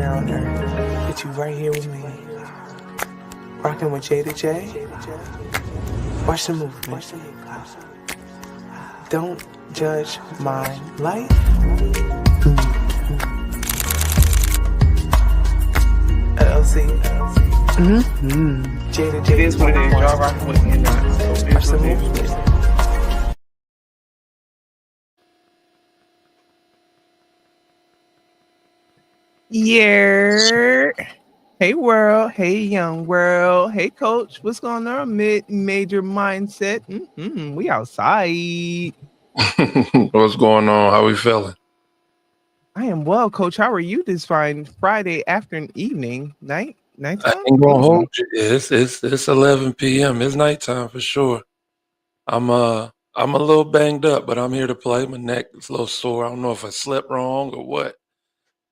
around her. Get you right here with me. Rocking with J to J. Watch the movement. Don't judge my life. LLC. J to J. It is what it is. Y'all rocking with me or not. So it Watch is the what it is. movement. Yeah. Hey world. Hey young world. Hey coach. What's going on? Major mindset. We outside. What's going on? How we feeling? I am well, coach. How are you this fine Friday afternoon, evening, I nighttime? ain't gonna Evening. hold you. It's 11 p.m. It's nighttime for sure. I'm a little banged up, but I'm here to play. My neck is a little sore. I don't know if I slept wrong or what,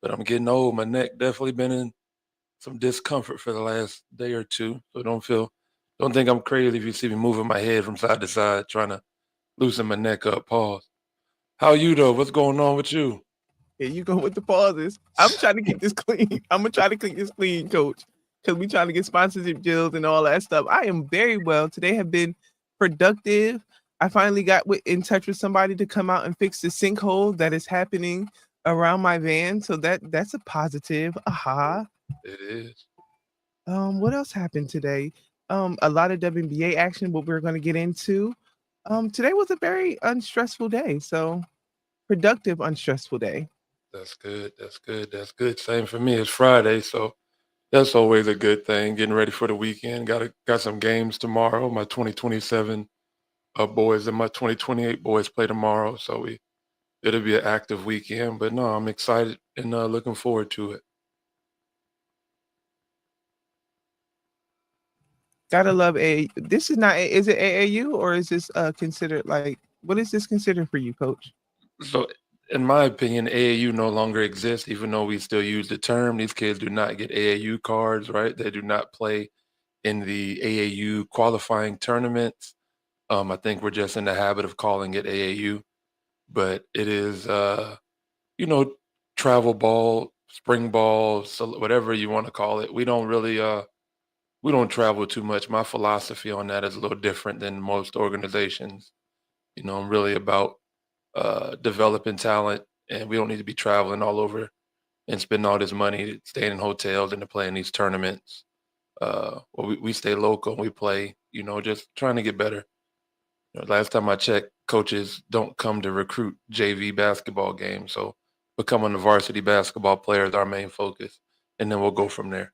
but I'm getting old. My neck definitely been in some discomfort for the last day or two. So don't think I'm crazy if you see me moving my head from side to side, trying to loosen my neck up. Pause. How you though? What's going on with you? Here you go with the pauses. I'm trying to keep this clean. I'm gonna try to keep this clean, coach, because we trying to get sponsorship deals and all that stuff. I am very well. Today have been productive. I finally got in touch with somebody to come out and fix the sinkhole that is happening around my van. So that's a positive. Aha. It is. What else happened today? A lot of WNBA action, what we're gonna get into. Today was a very unstressful day. So productive, unstressful day. That's good. That's good. That's good. Same for me. It's Friday, so that's always a good thing. Getting ready for the weekend. Got some games tomorrow. My 2027 boys and my 2028 boys play tomorrow, so it'll be an active weekend. But no, I'm excited and looking forward to it. Gotta love A. This is not. Is it AAU or is this considered like what is this considered for you, Coach? So, in my opinion, AAU no longer exists, even though we still use the term. These kids do not get AAU cards, right? They do not play in the AAU qualifying tournaments. I think we're just in the habit of calling it AAU, but it is, you know, travel ball, spring ball, so whatever you want to call it. We don't travel too much. My philosophy on that is a little different than most organizations. I'm really about developing talent, and we don't need to be traveling all over and spending all this money staying in hotels and to play in these tournaments. We stay local and we play. Just trying to get better. Last time I checked, coaches don't come to recruit JV basketball games. So becoming a varsity basketball player is our main focus, and then we'll go from there.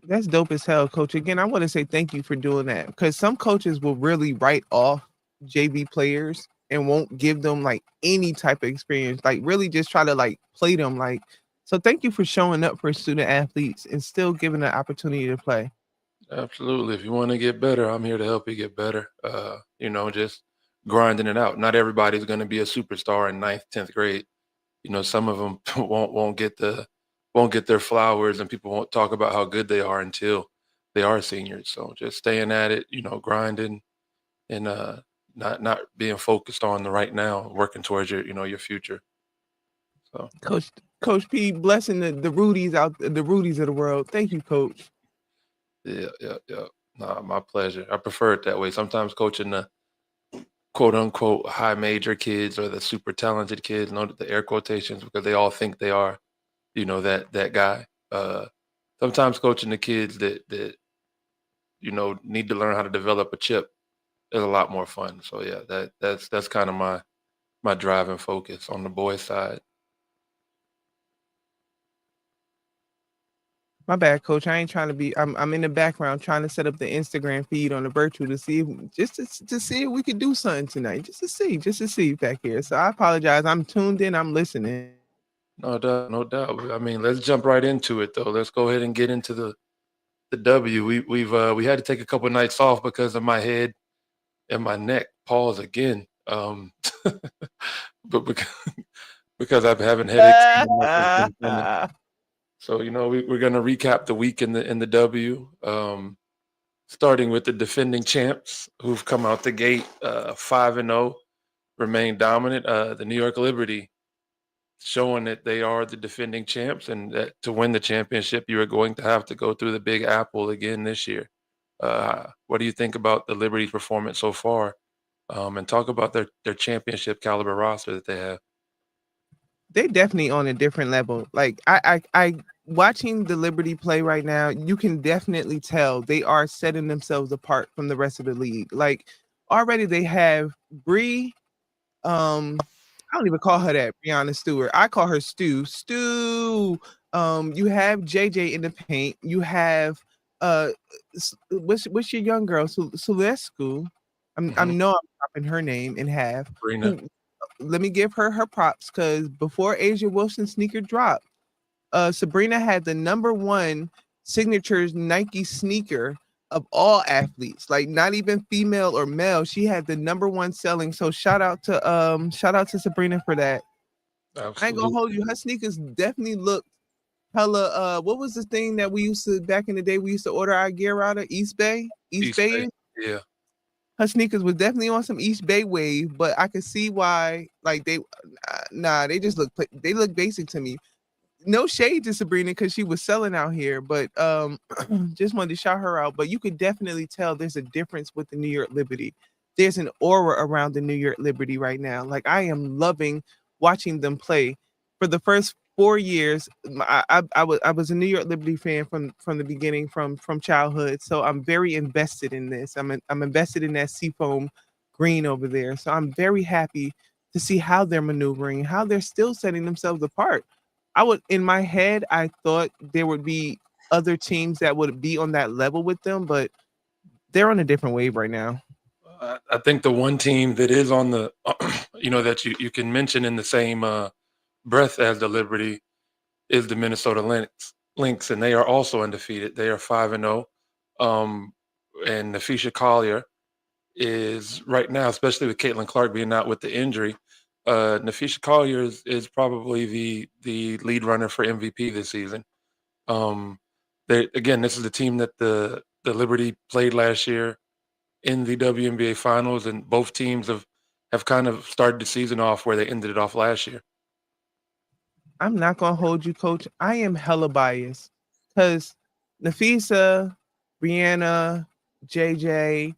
That's dope as hell, Coach. Again, I want to say thank you for doing that because some coaches will really write off JV players and won't give them like any type of experience. Like really just try to like play them. Like so. Thank you for showing up for student athletes and still giving an opportunity to play. Absolutely. If you want to get better, I'm here to help you get better. Just grinding it out. Not everybody's going to be a superstar in ninth, 10th grade. Some of them won't get their flowers, and people won't talk about how good they are until they are seniors. So just staying at it, grinding and not being focused on the right now, working towards your future. So Coach P, blessing the Rudies out the Rudies of the world. Thank you, Coach. yeah, yeah, yeah. Nah, my pleasure. I prefer it that way. Sometimes coaching the quote unquote high major kids or the super talented kids, the air quotations, because they all think they are, that guy. Sometimes coaching the kids that need to learn how to develop a chip is a lot more fun. So yeah, that's kind of my drive and focus on the boys side. My bad, coach. I ain't trying to be. I'm in the background trying to set up the Instagram feed on the virtual to see if, to see if we could do something tonight. Just to see back here. So I apologize. I'm tuned in. I'm listening. No doubt, no doubt. I mean, let's jump right into it though. Let's go ahead and get into the W. We had to take a couple nights off because of my head and my neck. Pause again. But because I'm having headaches. So we're gonna recap the week in the W. Starting with the defending champs who've come out the gate 5-0, remain dominant. The New York Liberty showing that they are the defending champs and that to win the championship, you are going to have to go through the Big Apple again this year. What do you think about the Liberty's performance so far? And talk about their championship caliber roster that they have. They definitely on a different level. Like I watching the Liberty play right now, you can definitely tell they are setting themselves apart from the rest of the league. Like already they have Bree. I don't even call her that, Brianna Stewart. I call her Stu. Stu. You have JJ in the paint. You have what's your young girl? Celescu. I Mhm. know I'm dropping her name in half. Brina. Who let me give her props because before Asia Wilson sneaker dropped, Sabrina had the number one signatures Nike sneaker of all athletes, like not even female or male. She had the number one selling. So shout out to Sabrina for that. I ain't gonna Absolutely. hold you. Her sneakers definitely look hella what was the thing that we used to back in the day we used to order our gear out of East Bay? East East Bay. Bay. Yeah. Her sneakers was definitely on some East Bay wave, but I could see why like they nah, they just they look basic to me. No shade to Sabrina because she was selling out here, but just wanted to shout her out. But you could definitely tell there's a difference with the New York Liberty. There's an aura around the New York Liberty right now. Like I am loving watching them play. For the first 4 years, I was a New York Liberty fan from the beginning, from childhood. So I'm very invested in this. I'm invested in that seafoam green over there. So I'm very happy to see how they're maneuvering, how they're still setting themselves apart. I would in my head, I thought there would be other teams that would be on that level with them, but they're on a different wave right now. I think the one team that is on the, that you can mention in the same breath as the Liberty is the Minnesota Lynx, and they are also undefeated. They are 5-0. And Nafisha Collier is right now, especially with Caitlin Clark being out with the injury. Nafisha Collier is probably the lead runner for MVP this season. Um, again, this is the team that the Liberty played last year in the WNBA finals, and both teams have kind of started the season off where they ended it off last year. I'm not gonna hold you, coach. I am hella biased because Nafisa, Brianna, JJ,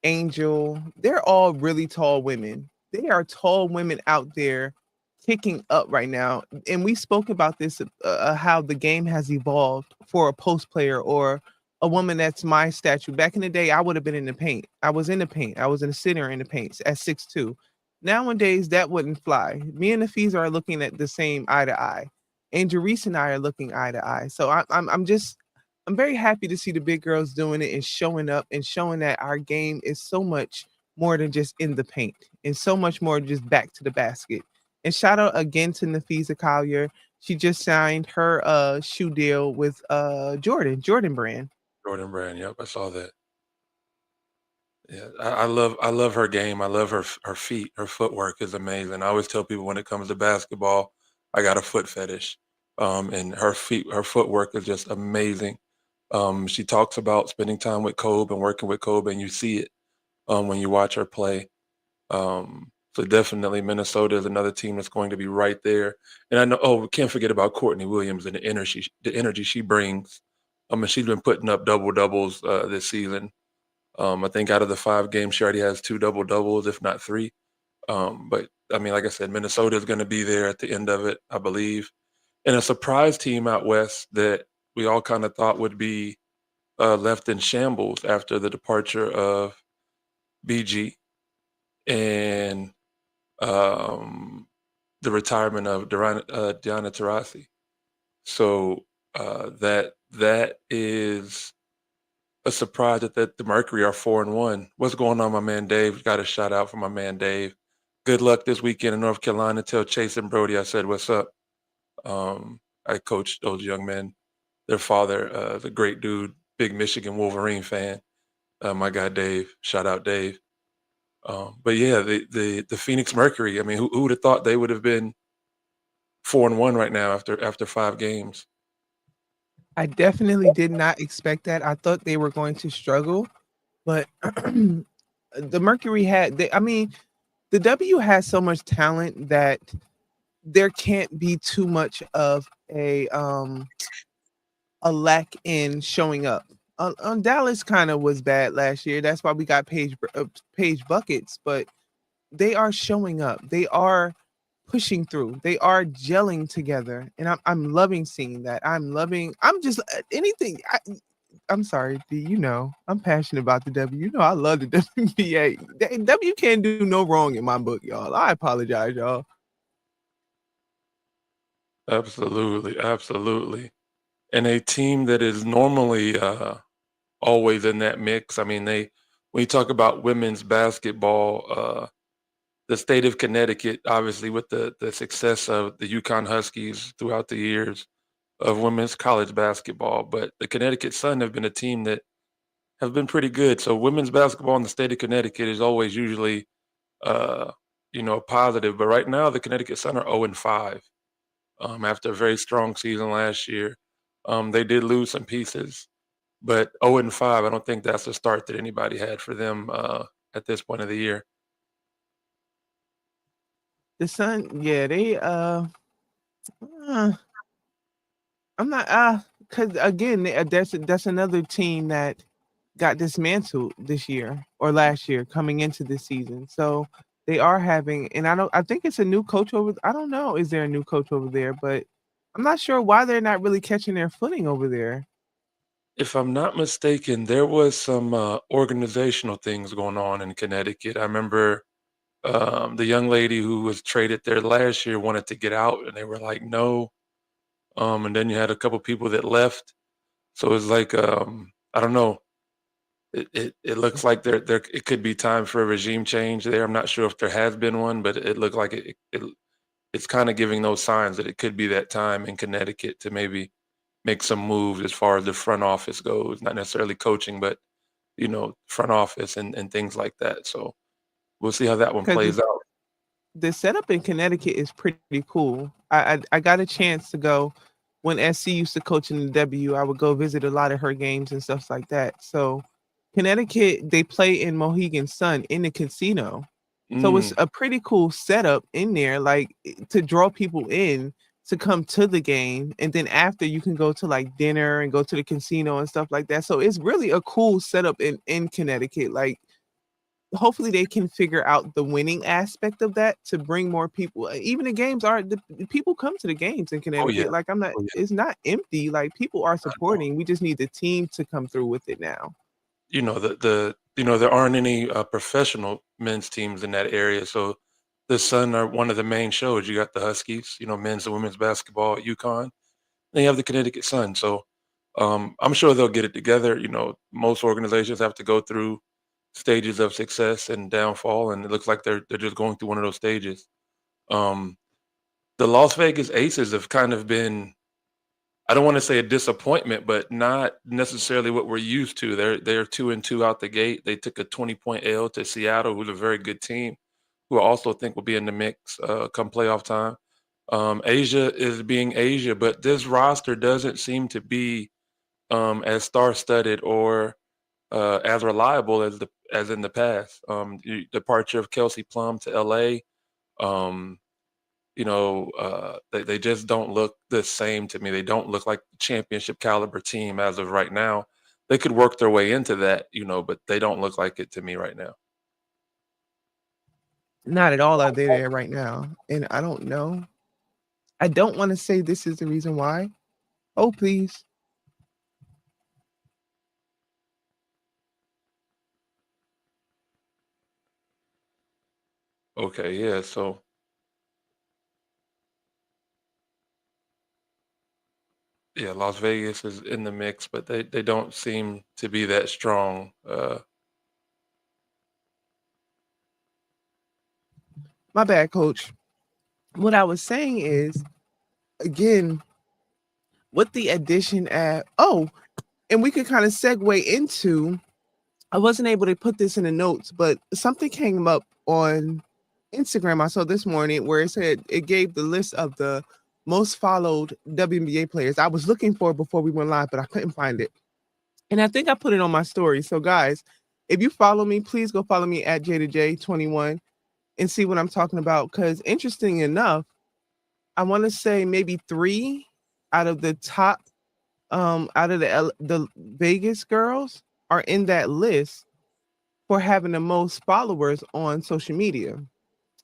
Angel, they're all really tall women. They are tall women out there kicking up right now. And we spoke about this how the game has evolved for a post player or a woman that's my statue. Back in the day, I would have been in the paint. I was in the paint. I was in a center in the paint at 6'2". Nowadays, that wouldn't fly. Me and the fees are looking at the same eye to eye. And Jerice and I are looking eye to eye. So I'm very happy to see the big girls doing it and showing up and showing that our game is so much more than just in the paint and so much more just back to the basket. And shout out again to Nafisa Collier. She just signed her shoe deal with Jordan brand. Jordan Brand, yep, I saw that. Yeah, I love her game. I love her feet. Her footwork is amazing. I always tell people when it comes to basketball, I got a foot fetish. And her footwork is just amazing. She talks about spending time with Kobe and working with Kobe, and you see it when you watch her play. So definitely Minnesota is another team that's going to be right there. And I know, oh, we can't forget about Courtney Williams and the energy she brings. And she's been putting up double doubles this season. I think out of the 5 games, she already has 2 double doubles, if not 3. But I mean, like I said, Minnesota is going to be there at the end of it, I believe. And a surprise team out west that we all kind of thought would be left in shambles after the departure of BG and um, the retirement of Diana Taurasi. So that is a surprise that the Mercury are 4-1. What's going on, my man Dave? Got a shout out for my man Dave. Good luck this weekend in North Carolina. Tell Chase and Brody I said what's up. I coached those young men. Their father, the great dude, big Michigan Wolverine fan. My guy Dave. Shout out Dave. But yeah, the Phoenix Mercury. I mean, who would have thought they would have been 4-1 right now after 5 games? I definitely did not expect that. I thought they were going to struggle, but the Mercury I mean, the W has so much talent that there can't be too much of a lack in showing up. Dallas kind of was bad last year. That's why we got page buckets, but they are showing up. They are pushing through. They are gelling together, and I'm loving seeing that. I'm loving. I'm just anything. I'm sorry, D. You know, I'm passionate about the W. You know, I love the WNBA. The W can't do no wrong in my book, y'all. I apologize, y'all. Absolutely, absolutely. And a team that is normally always in that mix. I mean, they when you talk about women's basketball, the state of Connecticut, obviously, with the success of the Yukon Huskies throughout the years of women's college basketball, but the Connecticut Sun have been a team that have been pretty good. So women's basketball in the state of Connecticut is always usually, uh, positive. But right now, the Connecticut Sun are 0-5 after a very strong season last year. They did lose some pieces, but 0-5, I don't think that's the start that anybody had for them at this point of the year. The Sun, yeah, they uh I'm not because again that's another team that got dismantled this year or last year coming into this season. So they are having, and I think it's a new coach over. I don't know, is there a new coach over there? But I'm not sure why they're not really catching their footing over there. If I'm not mistaken, there was some organizational things going on in Connecticut. I remember the young lady who was traded there last year wanted to get out, and they were like, no. And then you had a couple people that left. So it's like, I don't know. It looks like there it could be time for a regime change there. I'm not sure if there has been one, but it looked like it's kind of giving those signs that it could be that time in Connecticut to maybe make some moves as far as the front office goes, not necessarily coaching, but front office and things like that. So we'll see how that one Because plays out. the setup in Connecticut is pretty cool. I got a chance to go when SC used to coach in the W. I would go visit a lot of her games and stuff like that. So Connecticut, they play in Mohegan Sun in the casino. So it's Mm, a pretty cool setup in there, like to draw people in to come to the game. And then after you can go to like dinner and go to the casino and stuff like that. So it's really a cool setup in Connecticut. Like hopefully they can figure out the winning aspect of that to bring more people. Even the games are the people come to the games in oh yeah, Connecticut. Like I'm not, oh yeah. it's not empty. Like people are I know. supporting. We just need the team to come through with it now. There aren't any professional men's teams in that area, so the Sun are one of the main shows. You got the Huskies, men's and women's basketball at UConn. Then you have the Connecticut Sun. So I'm sure they'll get it together. Most organizations have to go through stages of success and downfall, and it looks like they're just going through one of those stages. Um, the Las Vegas Aces have kind of been, I don't want to say a disappointment, but not necessarily what we're used to. They're 2-2 out the gate. They took a 20-point L to Seattle, who's a very good team, who I also think will be in the mix come playoff time. Asia is being Asia, but this roster doesn't seem to be as star-studded or as reliable as in the past. The departure of Kelsey Plum to LA, um, they just don't look the same to me. They don't look like championship caliber team as of right now. They could work their way into that, but they don't look like it to me right now. Not at all are they there right now. And I don't know. I don't want to say this is the reason why. Oh, please. Okay, yeah. So yeah, Las Vegas is in the mix, but they don't seem to be that strong. My bad, coach. What I was saying is, again, with the addition at, oh, and we could kind of segue into, I wasn't able to put this in the notes, but something came up on Instagram I saw this morning where it said it gave the list of the most followed WNBA players. I was looking for it before we went live, but I couldn't find it. And I think I put it on my story. So, guys, if you follow me, please go follow me at J2J21 and see what I'm talking about. Because, interesting enough, I want to say maybe 3 out of the top out of the Vegas girls are in that list for having the most followers on social media.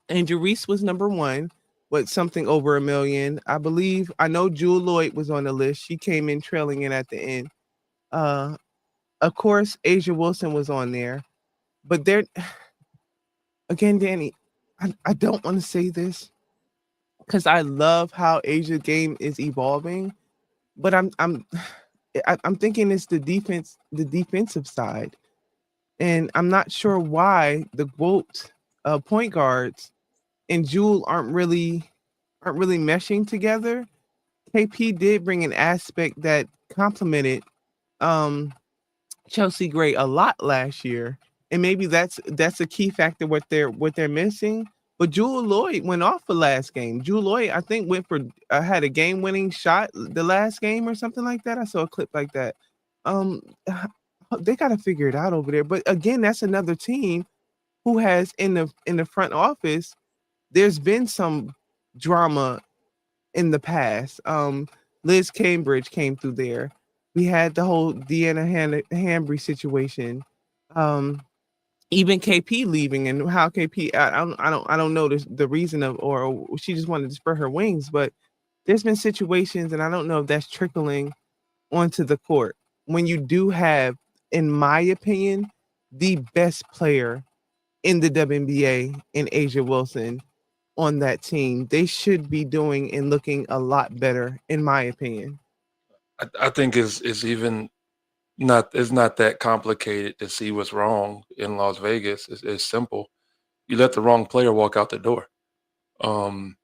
Angel Reese was number 1 with something over 1 million. I believe I know Jewel Lloyd was on the list. She came in trailing in at the end. Uh of course Asia Wilson was on there. But there again, Danny, I don't want to say this because I love how Asia game is evolving, but I'm thinking it's the defensive side, and I'm not sure why the GOAT point guards and Jewel aren't really meshing together. KP did bring an aspect that complemented um Chelsea Gray a lot last year, and maybe that's a key factor what they're missing. But Jewel Lloyd went off the last game. Jewel Lloyd, I think, went for had a game winning shot the last game or something like that. I saw a clip like that. Um, they got to figure it out over there. But again, that's another team who has in the front office. There's been some drama in the past. Liz Cambridge came through there. We had the whole Deanna Hambry situation. Um, even KP leaving and how KP I don't know the reason of or she just wanted to spread her wings, but there's been situations and I don't know if that's trickling onto the court when you do have, in my opinion, the best player in the WNBA in Asia Wilson on that team. They should be doing and looking a lot better, in my opinion. I think it's even not that complicated to see what's wrong in Las Vegas. It's simple. You let the wrong player walk out the door. Um,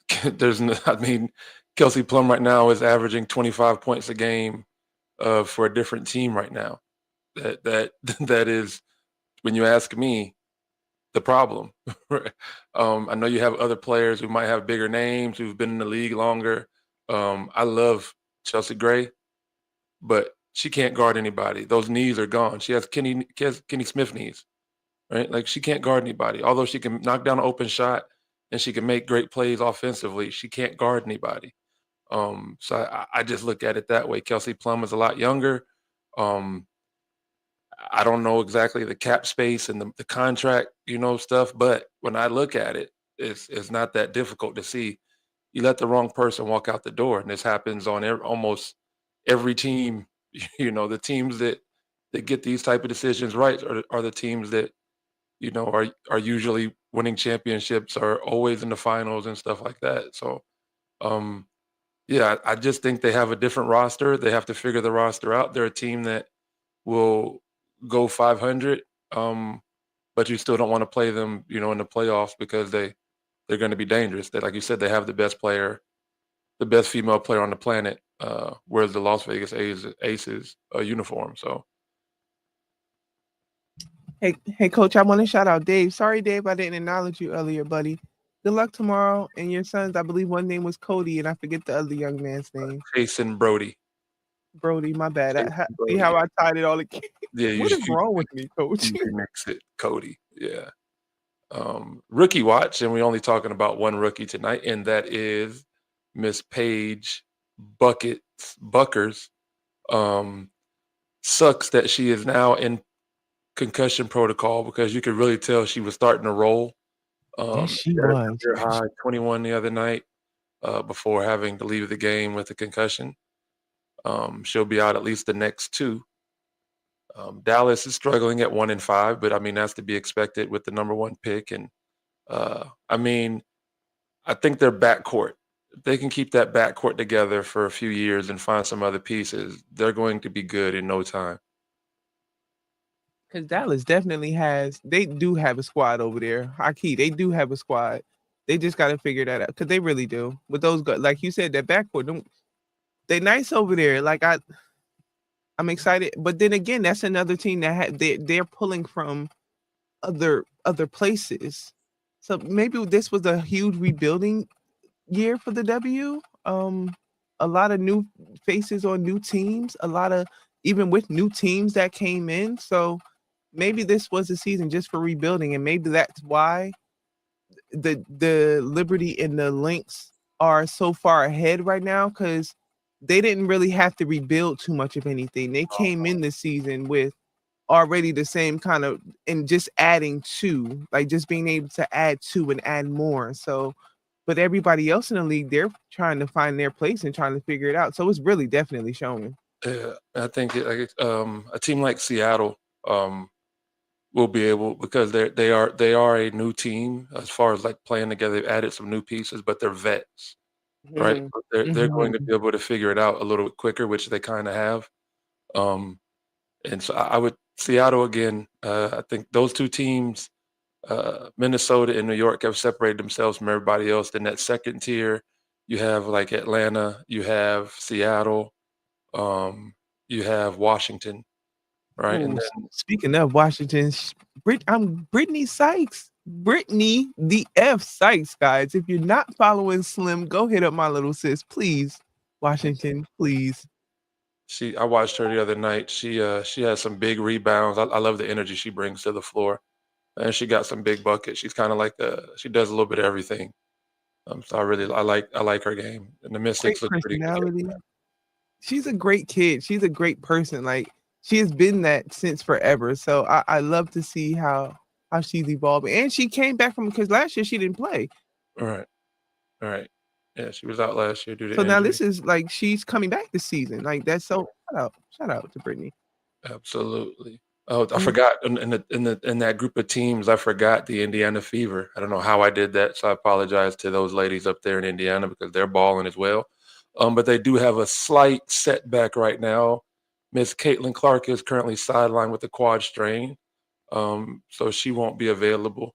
I mean, Kelsey Plum right now is averaging 25 points a game for a different team right now. That that is, when you ask me, the problem. I know you have other players who might have bigger names who've been in the league longer. I love Chelsea Gray, but she can't guard anybody. Those knees are gone. She has Kenny Smith knees, right? Like she can't guard anybody. Although she can knock down an open shot and she can make great plays offensively, she can't guard anybody. So I just look at it that way. Kelsey Plum is a lot younger. Um, I don't know exactly the cap space and the contract, stuff, but when I look at it, it's not that difficult to see. You let the wrong person walk out the door, and this happens on almost every team. The teams that get these type of decisions right are the teams that are usually winning championships, are always in the finals and stuff like that. So, um, yeah, I just think they have a different roster. They have to figure the roster out. They're a team that will go 500, but you still don't want to play them, in the playoffs because they're going to be dangerous. They, like you said, they have the best female player on the planet, wears the Las Vegas Aces uniform. So Hey, Coach, I want to shout out Dave. Sorry, Dave, I didn't acknowledge you earlier, buddy. Good luck tomorrow. And your sons, I believe one name was Cody, and I forget the other young man's name. Jason Brody. Brody, my bad. Jason See Brody. how I tied it all together? Yeah, What is wrong with me, Coach? you remix it, Cody. Yeah. Rookie watch, and we're only talking about one rookie tonight, and that is Miss Paige Buckers. Sucks that she is now in concussion protocol because you could really tell she was starting to roll. Yes, she Had a was. career high 21 the other night before having to leave the game with a concussion. She'll be out at least the next 2. Dallas is struggling at 1-5, but I mean that's to be expected with the number 1 pick. And I mean, I think their backcourt, if they can keep that backcourt together for a few years and find some other pieces, they're going to be good in no time. Because Dallas definitely they do have a squad over there. Haki, they do have a squad. They just got to figure that out because they really do. With those guys, like you said, that backcourt, they nice over there. Like I'm excited. But then again, that's another team that they're pulling from other places. So maybe this was a huge rebuilding year for the W. A lot of new faces on new teams, a lot of even with new teams that came in. So maybe this was a season just for rebuilding, and maybe that's why the Liberty and the Lynx are so far ahead right now because they didn't really have to rebuild too much of anything. They came in this season with already the same kind of and just adding two, like just being able to add two and add more. So, but everybody else in the league, they're trying to find their place and trying to figure it out. So it's really definitely showing. Yeah, I think a team like Seattle will be able because they are a new team as far as like playing together. They've added some new pieces, but they're vets, right? Mhm. They're going to Mhm. be able to figure it out a little bit quicker, which they kind of have. Um, and so I would Seattle again. I think those two teams, Minnesota and New York, have separated themselves from everybody else. Then that second tier, you have like Atlanta, you have Seattle, um, you have Washington, right? And Ooh, then speaking of Washington, I'm Brittany Sykes. Brittany the F Sykes, guys. If you're not following Slim, go hit up my little sis, please. Washington, please. I watched her the other night. She has some big rebounds. I love the energy she brings to the floor, and she got some big buckets. She's kind of like she does a little bit of everything. So I like her game, and the Mystics Great look pretty good right personality. She's a great kid. She's a great person. Like she has been that since forever. So I love to see how she's evolving. And she came back from because last year she didn't play. now. All right, all right. Yeah, she was out last year due to So now injury. this is like she's coming back this season. Like that's so shout out to Brittany. Absolutely. Oh, I Mm, forgot in that group of teams. I forgot the Indiana Fever. I don't know how I did that, so I apologize to those ladies up there in Indiana because they're balling as well. But they do have a slight setback right now. Miss Caitlin Clark is currently sidelined with a quad strain, so she won't be available.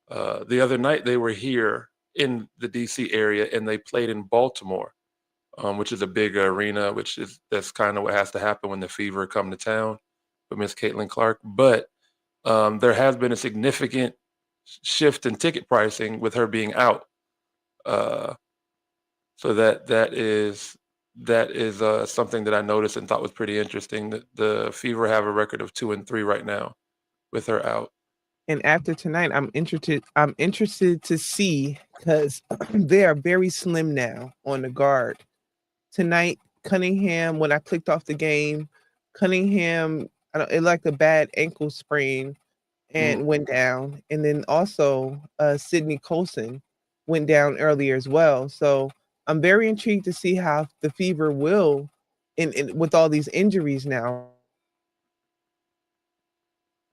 The other night they were here in the DC area and they played in Baltimore, which is a big arena, that's kind of what has to happen when the Fever come to town with Miss Caitlin Clark. But there has been a significant shift in ticket pricing with her being out. Uh, so that is something that I noticed and thought was pretty interesting. That the Fever have a record of 2-3 right now with her out. and after tonight, I'm interested to see because they are very slim now on the guard. Tonight, Cunningham, when I clicked off the game, Cunningham, I don't, it like a bad ankle sprain Mm, and went down. And then also Sydney Colson went down earlier as well. So I'm very intrigued to see how the Fever will, in with all these injuries now,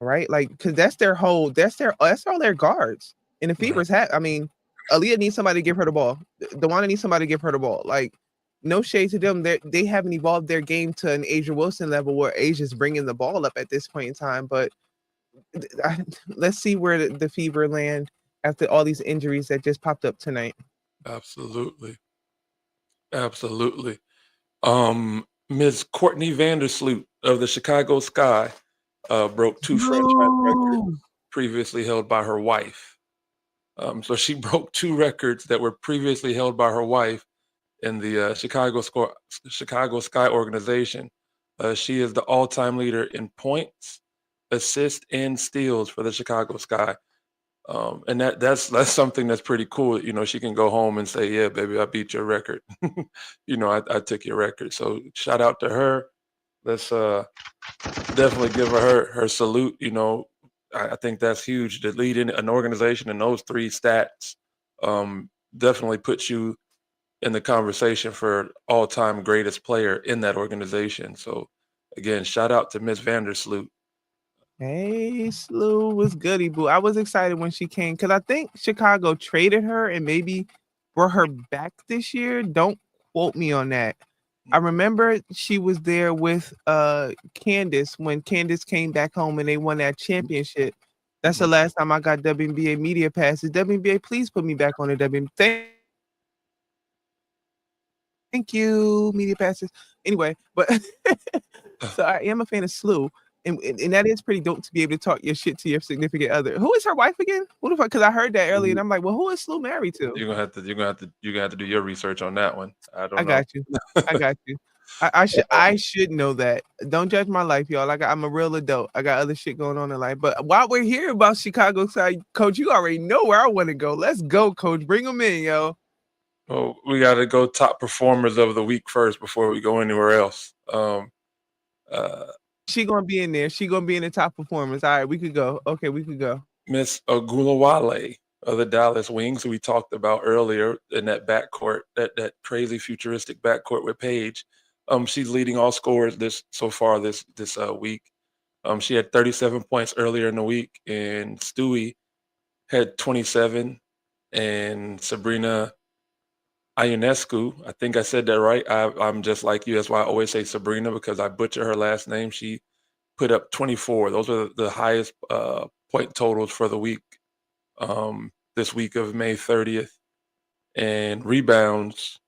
right? Like, because that's all their guards. And the right. Fever's have. I mean, Aaliyah needs somebody to give her the ball. Dewana needs somebody to give her the ball. Like, no shade to them. They haven't evolved their game to an Asia Wilson level where Asia's bringing the ball up at this point in time. But let's see where the Fever land after all these injuries that just popped up tonight. Absolutely. Absolutely. Ms. Courtney Vandersloot of the Chicago Sky broke two franchise records No. previously held by her wife. So she broke two records that were previously held by her wife in the Chicago Sky organization. She is the all-time leader in points, assists, and steals for the Chicago Sky. And that's something that's pretty cool. She can go home and say, "Yeah, baby, I beat your record. I took your record." So shout out to her. Let's definitely give her salute. I think that's huge. To lead in an organization in those three stats definitely puts you in the conversation for all-time greatest player in that organization. So again, shout out to Miss Vandersloot. Hey, Slew was goody boo. I was excited when she came because I think Chicago traded her and maybe brought her back this year. Don't quote me on that. I remember she was there with Candace when Candace came back home and they won that championship. That's the Mhm. last time I got WNBA media passes. WNBA, please put me back on the WNBA. Thank you, media passes. Anyway, but so I am a fan of Slew. And that is pretty dope to be able to talk your shit to your significant other. Who is her wife again? What if because I heard that earlier and I'm like, well, who is Slew married to? You're gonna have to do your research on that one. I I don't know. got you. I got you. I should know that. Don't judge my life, y'all. I'm a real adult. I got other shit going on in life. But while we're here about Chicago side, coach, you already know where I want to go. Let's go, coach. Bring them in, yo. Well, we got to go top performers of the week first before we go anywhere else. Uh, She gonna be in there. She gonna be in the top performers. All right, we could go. Okay, we could go. Miss Agulawale of the Dallas Wings, who we talked about earlier in that backcourt, that crazy futuristic backcourt with Paige. She's leading all scorers this week. She had 37 points earlier in the week, and Stewie had 27, and Sabrina Ionescu, I think I said that right. I'm just like you. That's why I always say Sabrina, because I butcher her last name. She put up 24. Those are the highest point totals for the week, this week of May 30th. And rebounds,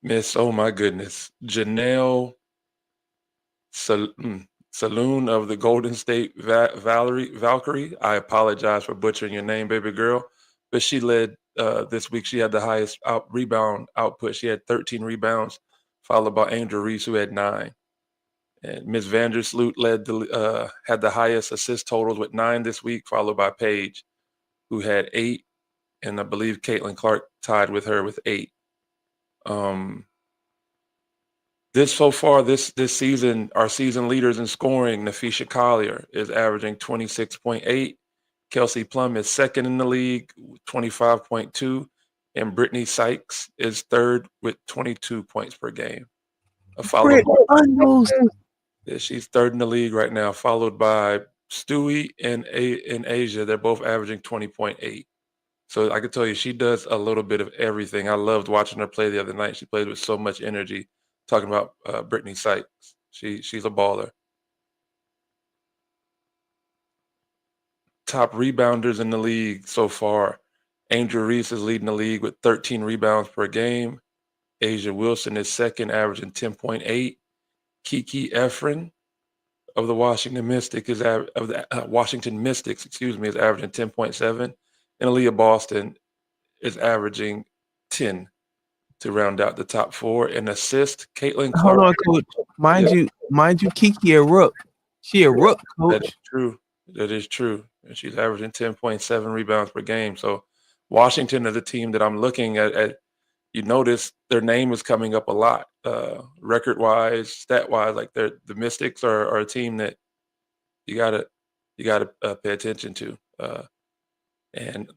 Miss, oh my goodness, Janelle Saloon of the Golden State Valkyrie. I apologize for butchering your name, baby girl. But she led this week. She had the highest rebound output. She had 13 rebounds, followed by Angel Reese, who had 9. And Miss Vandersloot had the highest assist totals with 9 this week, followed by Paige, who had 8, and I believe Caitlin Clark tied with her with 8. This season, our season leaders in scoring, Nafisha Collier is averaging 26.8. Kelsey Plum is second in the league, 25.2, and Brittany Sykes is third with 22 points per game. Yeah, she's third in the league right now, followed by Stewie and Asia. They're both averaging 20.8. So I can tell you, she does a little bit of everything. I loved watching her play the other night. She played with so much energy. Talking about Brittany Sykes, she's a baller. Top rebounders in the league so far. Angel Reese is leading the league with 13 rebounds per game. Asia Wilson is second, averaging 10.8. Kiki Efren of the Washington Mystics is averaging 10.7, and Aaliyah Boston is averaging 10 to round out the top 4. And assist, Caitlin Clark. Hold on, coach. Mind you, Kiki a rook. She a rook, coach. That is true. That is true. And she's averaging 10.7 rebounds per game. So Washington is a team that I'm looking at. You notice their name is coming up a lot, record wise, stat wise. Like the Mystics are a team that you gotta pay attention to. And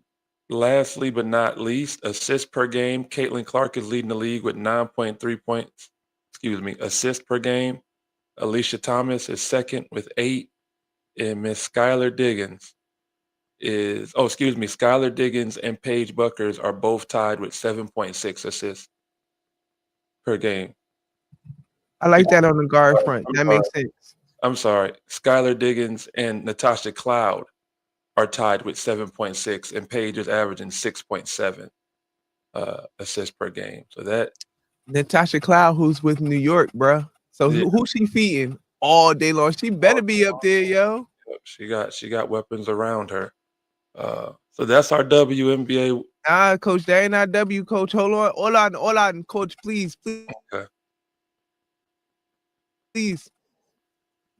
lastly, but not least, assists per game. Caitlin Clark is leading the league with 9.3 points. Assists per game. Alicia Thomas is second with 8, and Miss Skylar Diggins Skylar Diggins and Paige Buckers are both tied with 7.6 assists per game. I like that on the guard front. That makes sense. I'm sorry. Skylar Diggins and Natasha Cloud are tied with 7.6, and Paige is averaging 6.7 assists per game. So that Natasha Cloud, who's with New York, bro. So who she feeding all day long? She better be up there, yo. She got weapons around her. So that's our WNBA. Nah, coach, that ain't our W, coach. Hold on, coach, please. Okay. Please.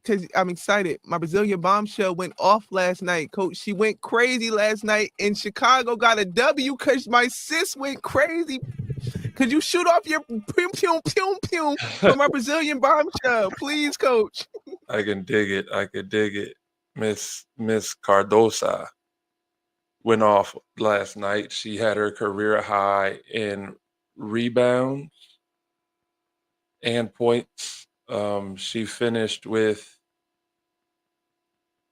Because I'm excited. My Brazilian bombshell went off last night, coach. She went crazy last night, and Chicago got a W because my sis went crazy. Could you shoot off your pew pew pew pew for my Brazilian bombshell, please, coach? I can dig it. Miss Cardosa went off last night. She had her career high in rebounds and points. She finished with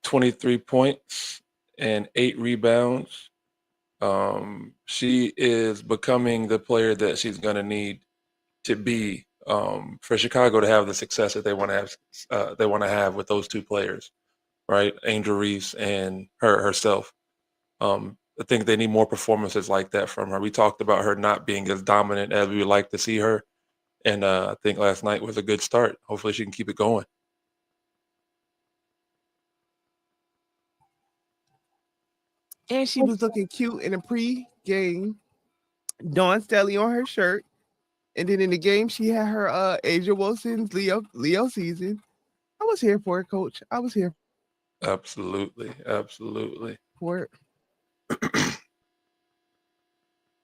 23 points and 8 rebounds. She is becoming the player that she's going to need to be for Chicago to have the success that they want to have. They want to have with those 2 players, right? Angel Reese and herself. I think they need more performances like that from her. We talked about her not being as dominant as we would like to see her, and I think last night was a good start. Hopefully, she can keep it going. And she was looking cute in a pre-game. Dawn Staley on her shirt. And then in the game, she had her Asia Wilson's Leo season. I was here for it, coach. I was here. Absolutely. For it.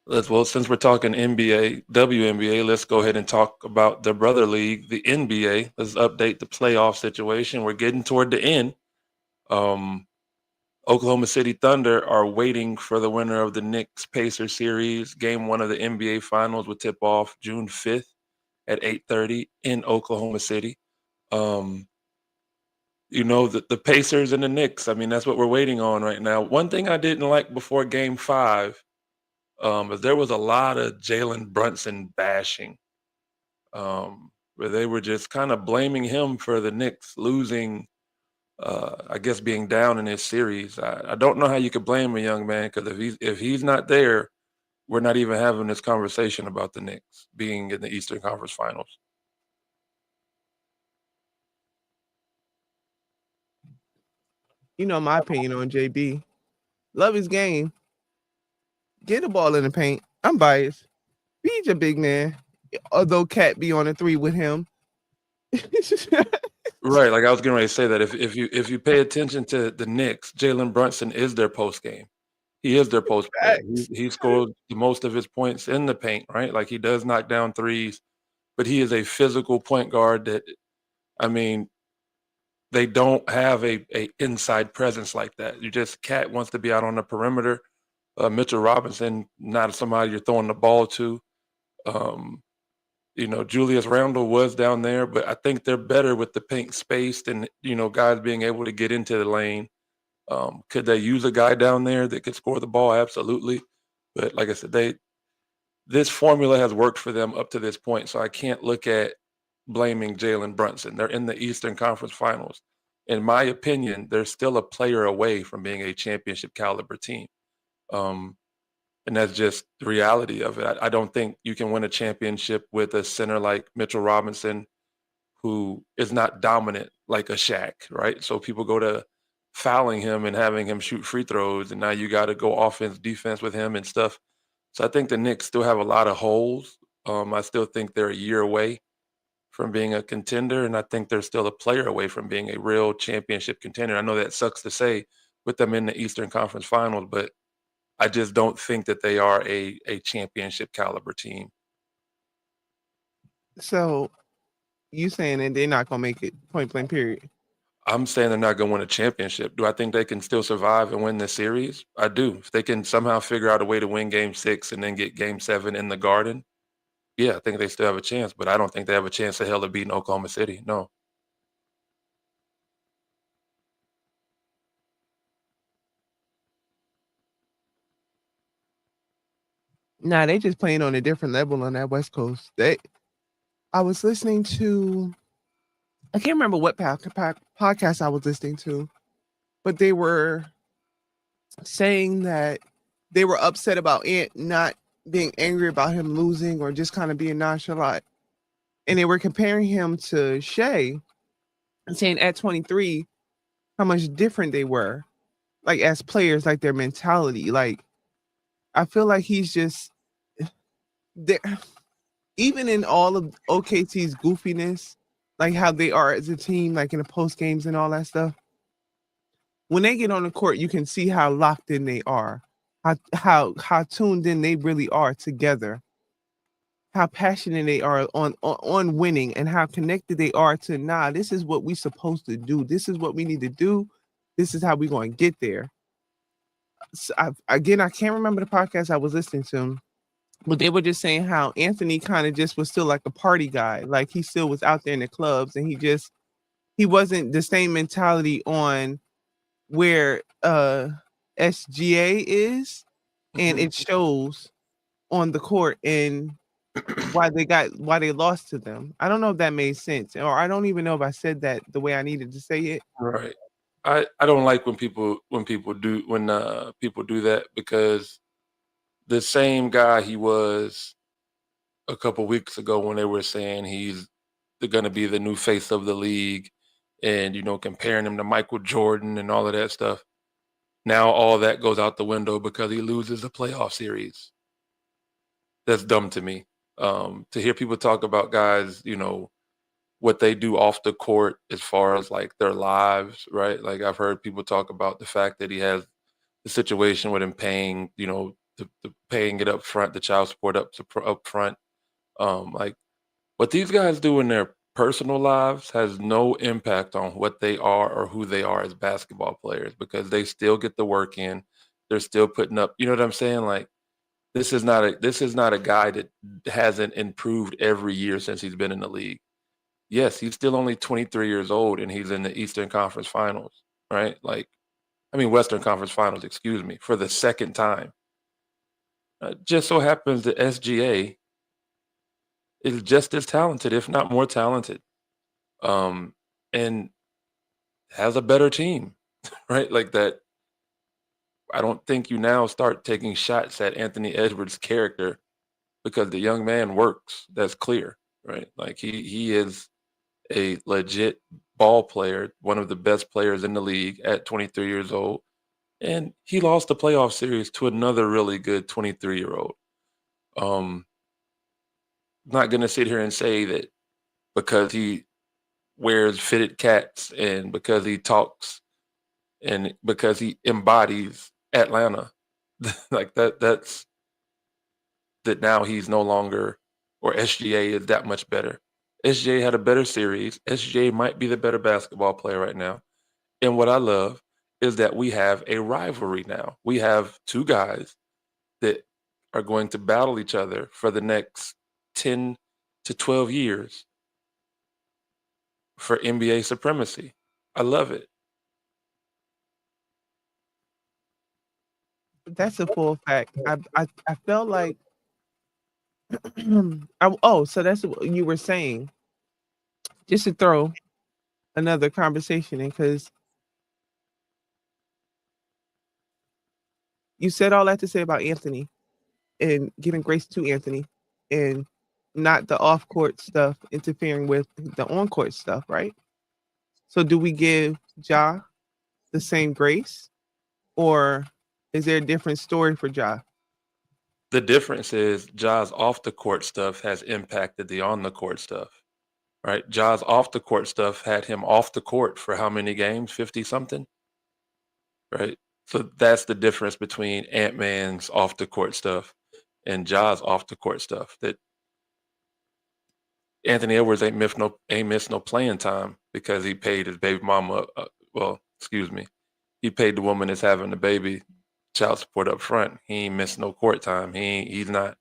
Since we're talking NBA, WNBA, let's go ahead and talk about the brother league, the NBA. Let's update the playoff situation. We're getting toward the end. Um, Oklahoma City Thunder are waiting for the winner of the Knicks Pacers series. Game one of the NBA Finals will tip off June 5th at 8:30 in Oklahoma City. Um, the Pacers and the Knicks. I mean, that's what we're waiting on right now. One thing I didn't like before Game Five, is there was a lot of Jalen Brunson bashing, where they were just kind of blaming him for the Knicks losing. I guess being down in this series. I don't know how you could blame a young man because if he's not there, we're not even having this conversation about the Knicks being in the Eastern Conference Finals. You know my opinion on JB. Love his game. Get the ball in the paint. I'm biased. Be your big man. Although Cat be on a three with him. Right, like I was getting ready to say that if you pay attention to the Knicks, Jalen Brunson is their post game. He is their post player. He scored the most of his points in the paint, right? Like he does knock down threes, but he is a physical point guard that, I mean, they don't have a inside presence like that. Cat wants to be out on the perimeter. Mitchell Robinson, not somebody you're throwing the ball to. Um, Julius Randle was down there, but I think they're better with the paint spaced and guys being able to get into the lane. Could they use a guy down there that could score the ball? Absolutely. But like I said, this formula has worked for them up to this point, so I can't look at blaming Jalen Brunson. They're in the Eastern Conference Finals. In my opinion, they're still a player away from being a championship caliber team. Um, and that's just the reality of it. I don't think you can win a championship with a center like Mitchell Robinson, who is not dominant like a Shaq, right? So people go to fouling him and having him shoot free throws, and now you got to go offense, defense with him and stuff. So I think the Knicks still have a lot of holes. I still think they're a year away from being a contender, and I think they're still a player away from being a real championship contender. I know that sucks to say with them in the Eastern Conference Finals, but I just don't think that they are a championship caliber team. So you saying that they're not gonna make it point blank period? I'm saying they're not going to win a championship. Do I think they can still survive and win this series? I do. If they can somehow figure out a way to win Game 6 and then get Game 7 in the Garden, yeah, I think they still have a chance. But I don't think they have a chance of hell of beating Oklahoma City. No. Nah, they just playing on a different level on that West Coast. I was listening to, I can't remember what podcast I was listening to, but they were saying that they were upset about Ant not being angry about him losing or just kind of being nonchalant. And they were comparing him to Shea and saying at 23, how much different they were, like as players, like their mentality. Like, I feel like he's just there, even in all of OKC's goofiness, like how they are as a team, like in the post games and all that stuff. When they get on the court, you can see how locked in they are, how tuned in they really are together, how passionate they are on winning, and how connected they are to this is what we supposed to do. This is what we need to do. This is how we're going to get there. So I can't remember the podcast I was listening to, but they were just saying how Anthony kind of just was still like a party guy. Like he still was out there in the clubs and he wasn't the same mentality on where SGA is, and it shows on the court and why they lost to them. I don't know if that made sense, or I don't even know if I said that the way I needed to say it. Right. I don't like when people do people do that, because the same guy he was a couple weeks ago when they were saying he's going to be the new face of the league, and comparing him to Michael Jordan and all of that stuff. Now all that goes out the window because he loses a playoff series. That's dumb to me. To hear people talk about guys, what they do off the court as far as like their lives, right? Like I've heard people talk about the fact that he has the situation with him paying, the paying it up front, the child support up front. Like what these guys do in their personal lives has no impact on what they are or who they are as basketball players because they still get the work in. They're still putting up. You know what I'm saying? Like this is not a guy that hasn't improved every year since he's been in the league. Yes, he's still only 23 years old and he's in the Eastern Conference Finals, right? Like I mean Western Conference Finals, excuse me, for the second time. Just so happens that SGA is just as talented, if not more talented, um, and has a better team, right? Like that. I don't think you now start taking shots at Anthony Edwards' character because the young man works. That's clear, right? Like he is a legit ball player, one of the best players in the league at 23 years old, and he lost the playoff series to another really good 23-year-old. Um, not gonna sit here and say that because he wears fitted cats and because he talks and because he embodies Atlanta like that's that now he's no longer or SGA is that much better. SGA had a better series. SGA might be the better basketball player right now. And what I love is that we have a rivalry now. We have two guys that are going to battle each other for the next 10 to 12 years for NBA supremacy. I love it. That's a full fact. I felt like so that's what you were saying. Just to throw another conversation in, because you said all that to say about Anthony and giving grace to Anthony and not the off court stuff interfering with the on court stuff, right? So do we give Ja the same grace, or is there a different story for Ja? The difference is Ja's off the court stuff has impacted the on the court stuff, right? Ja's off the court stuff had him off the court for how many games? 50 something, right? So that's the difference between Ant-Man's off the court stuff and Ja's off the court stuff. That Anthony Edwards ain't missed no playing time because he paid his baby mama. Well, excuse me, he paid the woman that's having the baby child support up front. He ain't missed no court time. He's not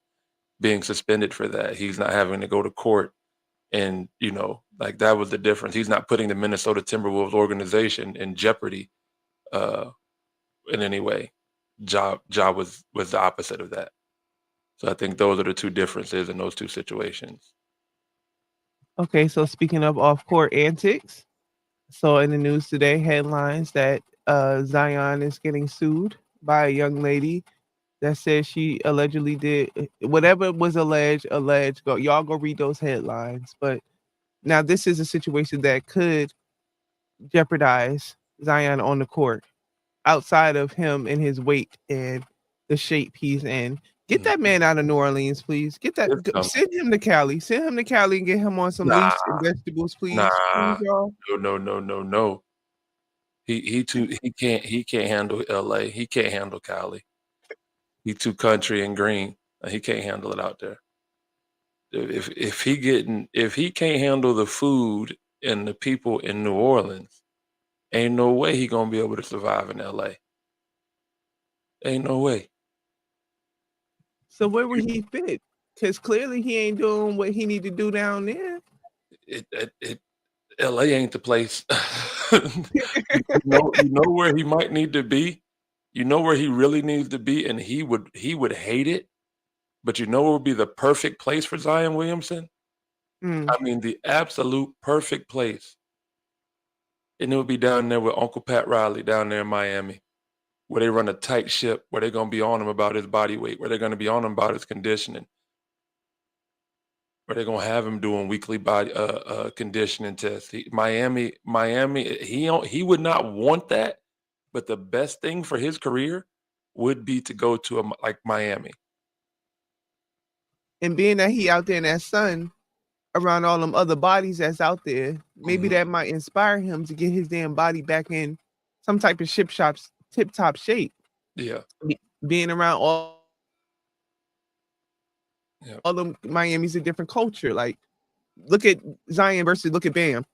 being suspended for that. He's not having to go to court. And, like that was the difference. He's not putting the Minnesota Timberwolves organization in jeopardy uh, in any way. Ja was the opposite of that. So I think those are the two differences in those two situations. Okay, so speaking of off court antics, so in the news today, headlines that Zion is getting sued by a young lady that says she allegedly did whatever was alleged. Y'all go read those headlines. But now this is a situation that could jeopardize Zion on the court outside of him and his weight and the shape he's in. Get that man out of New Orleans, please. Send him to Cali. Send him to Cali and get him on some Nah, leaves and vegetables, please. nah, Please, y'all. no. He can't handle LA. He can't handle Cali. He too country and green. He can't handle it out there. If he can't handle the food and the people in New Orleans, ain't no way he gonna be able to survive in LA. Ain't no way. So where would he fit? Because clearly he ain't doing what he need to do down there. LA ain't the place. You know where he might need to be. You know where he really needs to be, and he would hate it. But you know what would be the perfect place for Zion Williamson? Mm. I mean, the absolute perfect place. And it would be down there with Uncle Pat Riley down there in Miami, where they run a tight ship, where they're gonna be on him about his body weight, where they're gonna be on him about his conditioning, where they're gonna have him doing weekly body conditioning tests. Miami, he would not want that, but the best thing for his career would be to go to like Miami. And being that he out there in that sun around all them other bodies that's out there, maybe that might inspire him to get his damn body back in some type of tip top shape. Yeah. Being around all Yep. Although Miami's a different culture. Like, look at Zion versus look at Bam.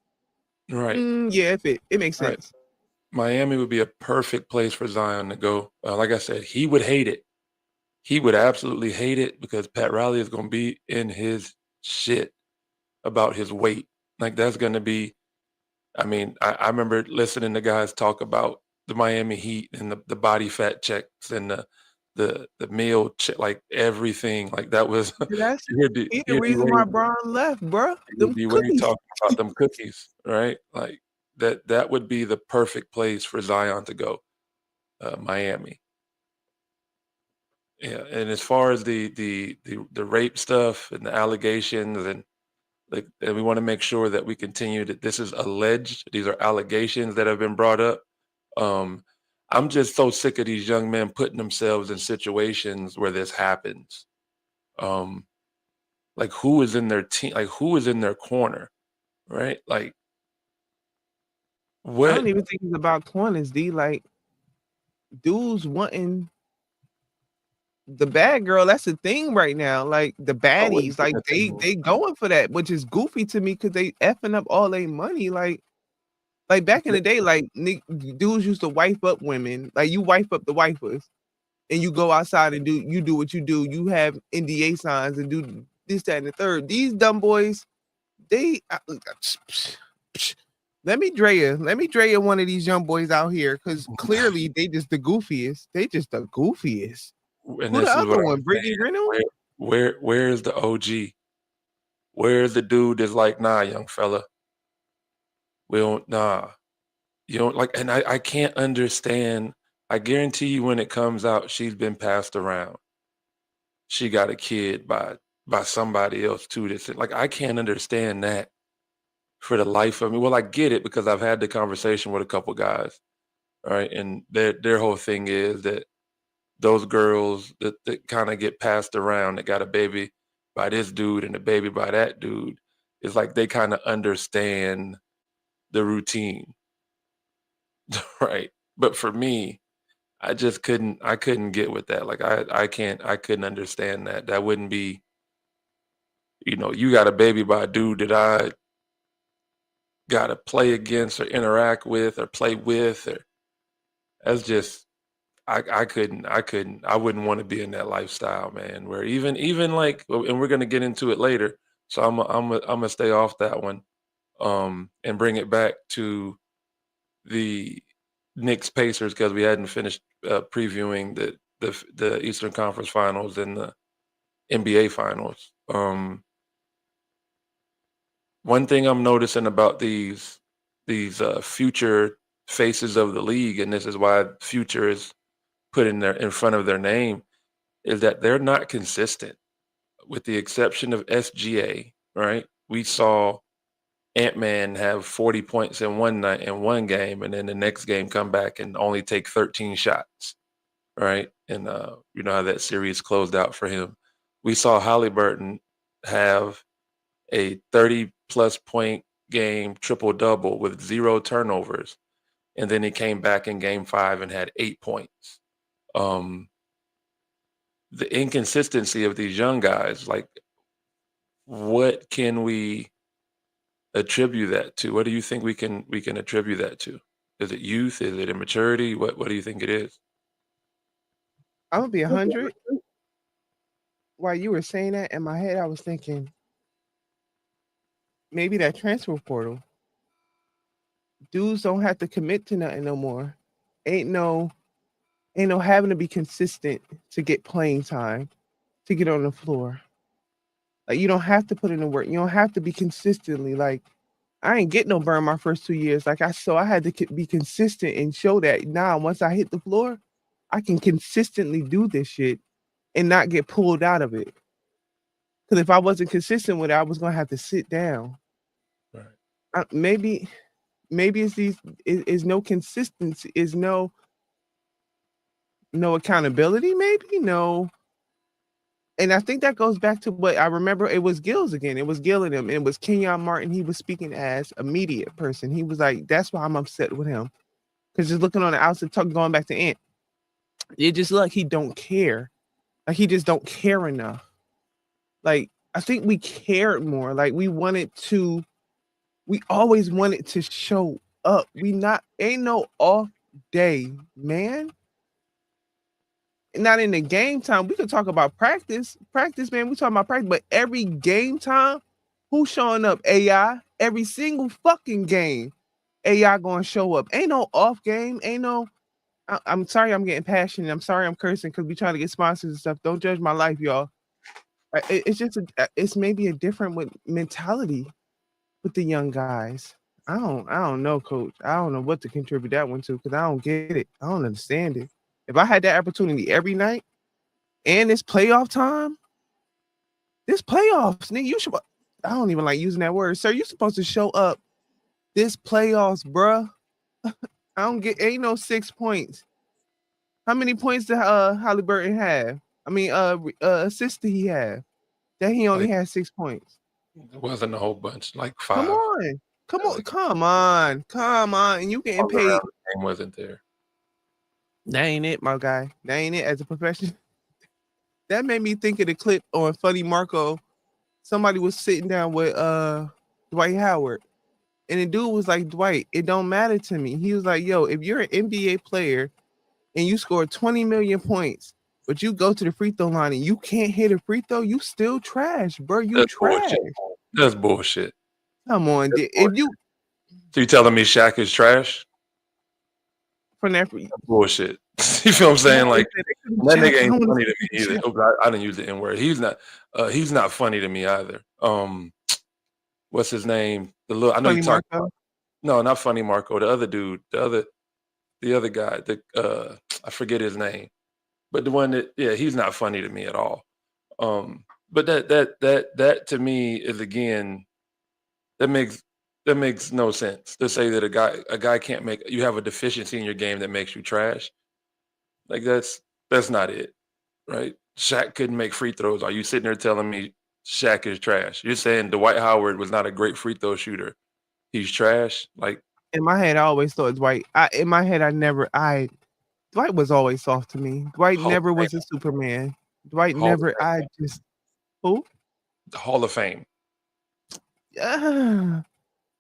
Right. Yeah, it makes Right. sense. Miami would be a perfect place for Zion to go. Like I said, he would hate it. He would absolutely hate it because Pat Riley is going to be in his shit about his weight. Like that's going to be. I mean, I remember listening to guys talk about the Miami Heat and the body fat checks and the meal check, like everything. Like that was That's the hear D reason why Wade, Braun left, bro. hear Them D Wade cookies. talking about them cookies, right? Like that would be the perfect place for Zion to go, Miami. Yeah, and as far as the rape stuff and the allegations and like, and we want to make sure that we continue that this is alleged. These are allegations that have been brought up. Um, I'm just so sick of these young men putting themselves in situations where this happens. Um, like who is in their team? Like who is in their corner, right? Like I what? don't even think it's about corners, D. Like, dudes wanting the bad girl. That's the thing right now. Like the I wouldn't baddies, put like that they thing. they going for that, which is goofy to me because they effing up all their money. Like back in the day, like dudes used to wife up women. Like you wife up the wifers, and you go outside and do what you do. You have NDA signs and do this, that, and the third. These dumb boys, they let me Drea one of these young boys out here because clearly they just the goofiest. They just the goofiest. And Who the this is what other I'm one? Brittany saying. Renner? Where's the OG? Where's the dude that's like, nah, young fella, we don't nah. You don't like, and I can't understand. I guarantee you, when it comes out, she's been passed around. She got a kid by somebody else too. That's like I can't understand that for the life of me. Well, I get it because I've had the conversation with a couple guys, right? And their whole thing is that those girls that kind of get passed around that got a baby by this dude and a baby by that dude is like they kind of understand the routine, right? But for me, I couldn't get with that. Like I couldn't understand that. That wouldn't be, you got a baby by a dude that I gotta play against or interact with or play with or that's just I wouldn't want to be in that lifestyle, man, where even like and we're gonna get into it later. So I'm gonna stay off that one. And bring it back to the Knicks Pacers because we hadn't finished previewing the Eastern Conference Finals and the NBA Finals. One thing I'm noticing about these future faces of the league, and this is why future is put in front of their name, is that they're not consistent, with the exception of SGA. Right? We saw Ant-Man have 40 points in one night in one game, and then the next game come back and only take 13 shots. Right? And you know how that series closed out for him. We saw Halliburton have a 30-plus point game, triple-double with 0 turnovers, and then he came back in game 5 and had 8 points. The inconsistency of these young guys, like, what can we attribute that to? What do you think we can attribute that to? Is it youth? Is it immaturity? What do you think it is? I'm gonna be 100. While you were saying that in my head, I was thinking maybe that transfer portal. Dudes don't have to commit to nothing no more. Ain't no having to be consistent to get playing time, to get on the floor. Like you don't have to put in the work. You don't have to be consistently like I ain't get no burn my first 2 years. I had to be consistent and show that now once I hit the floor, I can consistently do this shit and not get pulled out of it. Because if I wasn't consistent with it, I was gonna have to sit down. Right. Maybe it's these is no consistency, is no accountability, maybe no. And I think that goes back to what I remember. It was Gills again. It was Gill and him. And it was Kenyon Martin. He was speaking as a media person. He was like, "That's why I'm upset with him." Because just looking on the outside, going back to Ant, it just like he don't care. Like he just don't care enough. Like, I think we cared more. Like, we always wanted to show up. Ain't no off day, man. Not in the game time. We could talk about practice. Practice, man. We talking about practice, but every game time, who's showing up? AI. Every single fucking game, AI gonna show up. Ain't no off game. Ain't no. I'm sorry, I'm getting passionate. I'm sorry, I'm cursing because we trying to get sponsors and stuff. Don't judge my life, y'all. It's just it's maybe a different mentality with the young guys. I don't know, coach. I don't know what to contribute that one to because I don't get it. I don't understand it. If I had that opportunity every night and it's playoff time, this playoffs, nigga, you should. I don't even like using that word, sir. You're supposed to show up this playoffs, bruh. I don't get ain't no 6 points. How many points did Halliburton have? I mean, assists did he have? That he only Like, had 6 points. it wasn't a whole bunch, like Come 5. on. Come on. Like, Come on. And you getting all around paid. the game wasn't there. That ain't it, my guy. That ain't it as a professional. That made me think of the clip on Funny Marco. Somebody was sitting down with Dwight Howard. And the dude was like, Dwight, it don't matter to me. He was like, yo, if you're an NBA player and you score 20 million points, but you go to the free throw line and you can't hit a free throw, you still trash, bro. You That's trash. bullshit. That's bullshit. Come on. That's If you So you telling me Shaq is trash? from that That's bullshit. You feel what I'm saying? Like, that nigga ain't Jack, funny to me either. I didn't use the N word. He's not funny to me either. What's his name? The little I know Funny you talking Marco. about. No, not Funny Marco. The other dude. The other guy. I forget his name. But the one that he's not funny to me at all. But that to me is, again, that makes no sense to say that a guy can't make you have a deficiency in your game that makes you trash. Like, that's not it, right? Shaq couldn't make free throws. Are you sitting there telling me Shaq is trash? You're saying Dwight Howard was not a great free throw shooter. He's trash? Like, In my head, I always thought Dwight. In my head, Dwight was always soft to me. Dwight Hall of never was Fame. a Superman. Dwight Hall of never. Fame. Who? The Hall of Fame. Ah,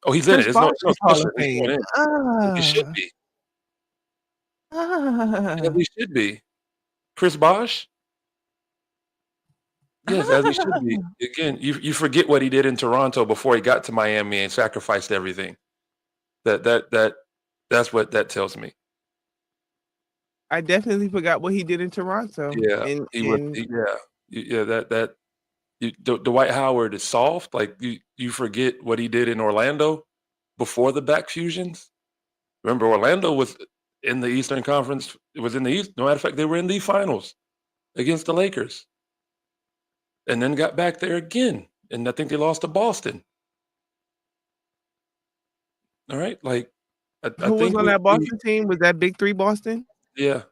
Oh, he's in it. Chris It's Bosh no is Hall question. of He's Fame. going in. He should be. As he should be. Chris Bosh? Yes, as he should be. Again, you forget what he did in Toronto before he got to Miami and sacrificed everything. That's what that tells me. I definitely forgot what he did in Toronto. Yeah, And he was. Dwight Howard is soft. Like, you forget what he did in Orlando before the back fusions. Remember, Orlando was in the Eastern Conference. It was in the East. No matter of fact, they were in the finals against the Lakers, and then got back there again. And I think they lost to Boston. All right, like, I who was think on that Boston team? Was that Big Three Boston? yeah.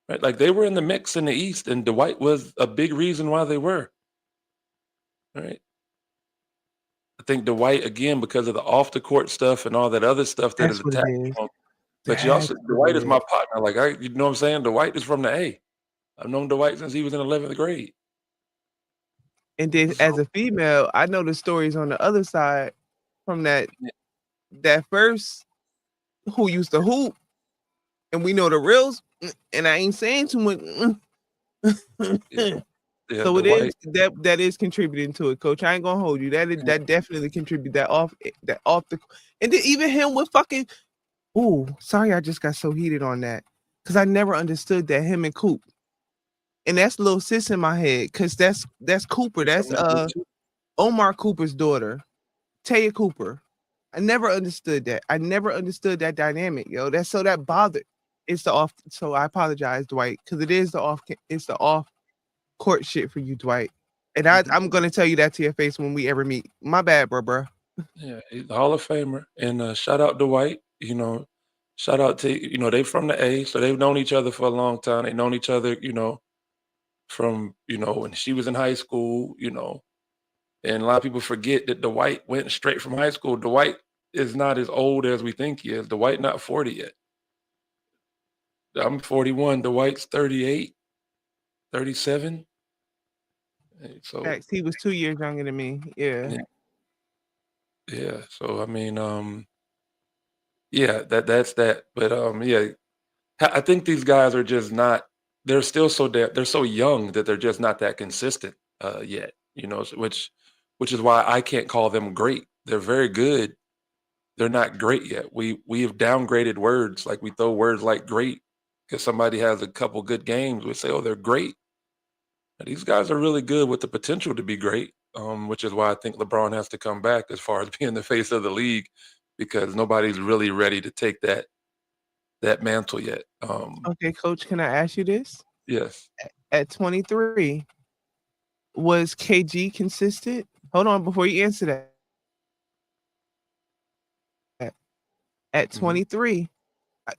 Right, like, they were in the mix in the East, and Dwight was a big reason why they were. Right. I think Dwight, again, because of the off the court stuff and all that other stuff that is That's what attached it is. to him. But you also That's what Dwight it is my is. partner. Like, you know what I'm saying? Dwight is from the A. I've known Dwight since he was in 11th grade. And then as So, a female, I know the stories on the other side from that yeah, first who used to hoop, and we know the reals. And I ain't saying too much. yeah, yeah, So it is Dwight. that is contributing to it, coach. I ain't gonna hold you. That definitely contribute that off the and then even him with fucking sorry, I just got so heated on that. Cause I never understood that him and Coop. And that's little sis in my head, cause that's Cooper. He's That's from the A too. Omar Cooper's daughter, Taya Cooper. I never understood that. I never understood that dynamic, yo. That's so that bothered. It's the off. So I apologize, Dwight, because it is the off. It's the off court shit for you, Dwight. And I'm gonna tell you that to your face when we ever meet. My bad, bro. Yeah, he's the Hall of Famer. And shout out Dwight. Shout out to, they from the A, so they've known each other for a long time. They've known each other, from, when she was in high school, and a lot of people forget that Dwight went straight from high school. Dwight is not as old as we think he is. Dwight not 40 yet. I'm 41. Dwight's 38, 37. So Facts. He was 2 years younger than me. Yeah. yeah, yeah. So I mean, yeah, that's that. But yeah, I think these guys are just not. They're still they're so young that they're just not that consistent yet. Which is why I can't call them great. They're very good. They're not great yet. We have downgraded words. Like we throw words like great because somebody has a couple good games. We say, oh, they're great. And these guys are really good with the potential to be great. Which is why I think LeBron has to come back as far as being the face of the league, because nobody's really ready to take that mantle yet. Okay, coach, can I ask you this? Yes. At 23, was KG consistent? Hold on before you answer that. At Hmm. 23,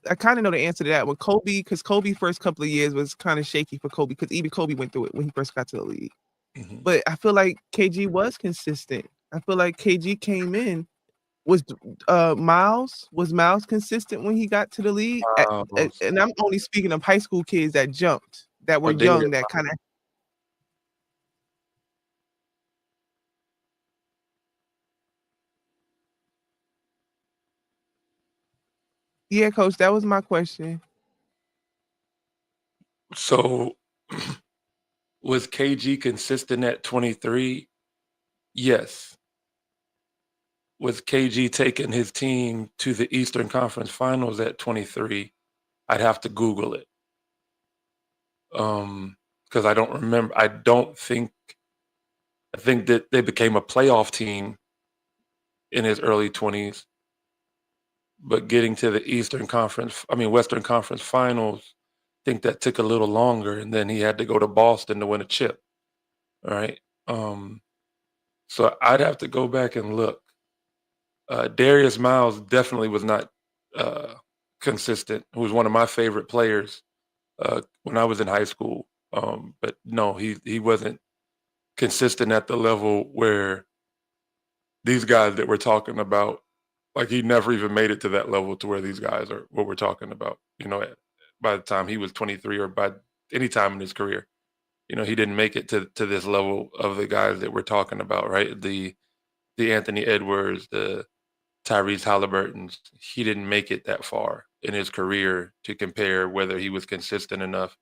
I kind of know the answer to that. When Kobe, because Kobe first couple of years was kind of shaky for Kobe, because even Kobe went through it when he first got to the league. Hmm. But I feel like KG was consistent. I feel like KG came in. Was Miles consistent when he got to the league? And I'm only speaking of high school kids that jumped, that were Or Darius. young, that kind of. Yeah, coach, that was my question. So was KG consistent at 23? Yes. Was KG taking his team to the Eastern Conference Finals at 23? I'd have to Google it. Because I don't remember. I think that they became a playoff team in his early 20s, but getting to the Western Conference Finals, I think that took a little longer, and then he had to go to Boston to win a chip. All right. Um, so I'd have to go back and look. Darius Miles definitely was not uh, consistent. Who was one of my favorite players when I was in high school. But no, he wasn't consistent at the level where these guys that we're talking about, like he never even made it to that level to where these guys are what we're talking about. By the time he was 23 or by any time in his career, he didn't make it to this level of the guys that we're talking about, right? The Anthony Edwards, the Tyrese Halliburton's. He didn't make it that far in his career to compare whether he was consistent enough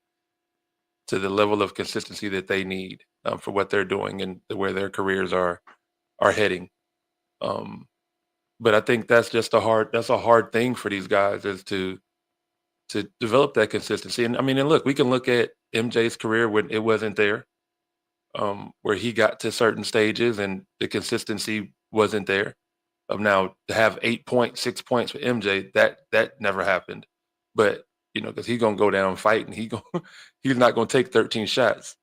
to the level of consistency that they need for what they're doing and where their careers are heading. Um, but I think that's a hard thing for these guys is to develop that consistency. And I mean, and look, we can look at MJ's career when it wasn't there, where he got to certain stages and the consistency wasn't there. Now to have 8 points, 6 points for MJ, that never happened. But because he's gonna go down fighting, he's not gonna take 13 shots.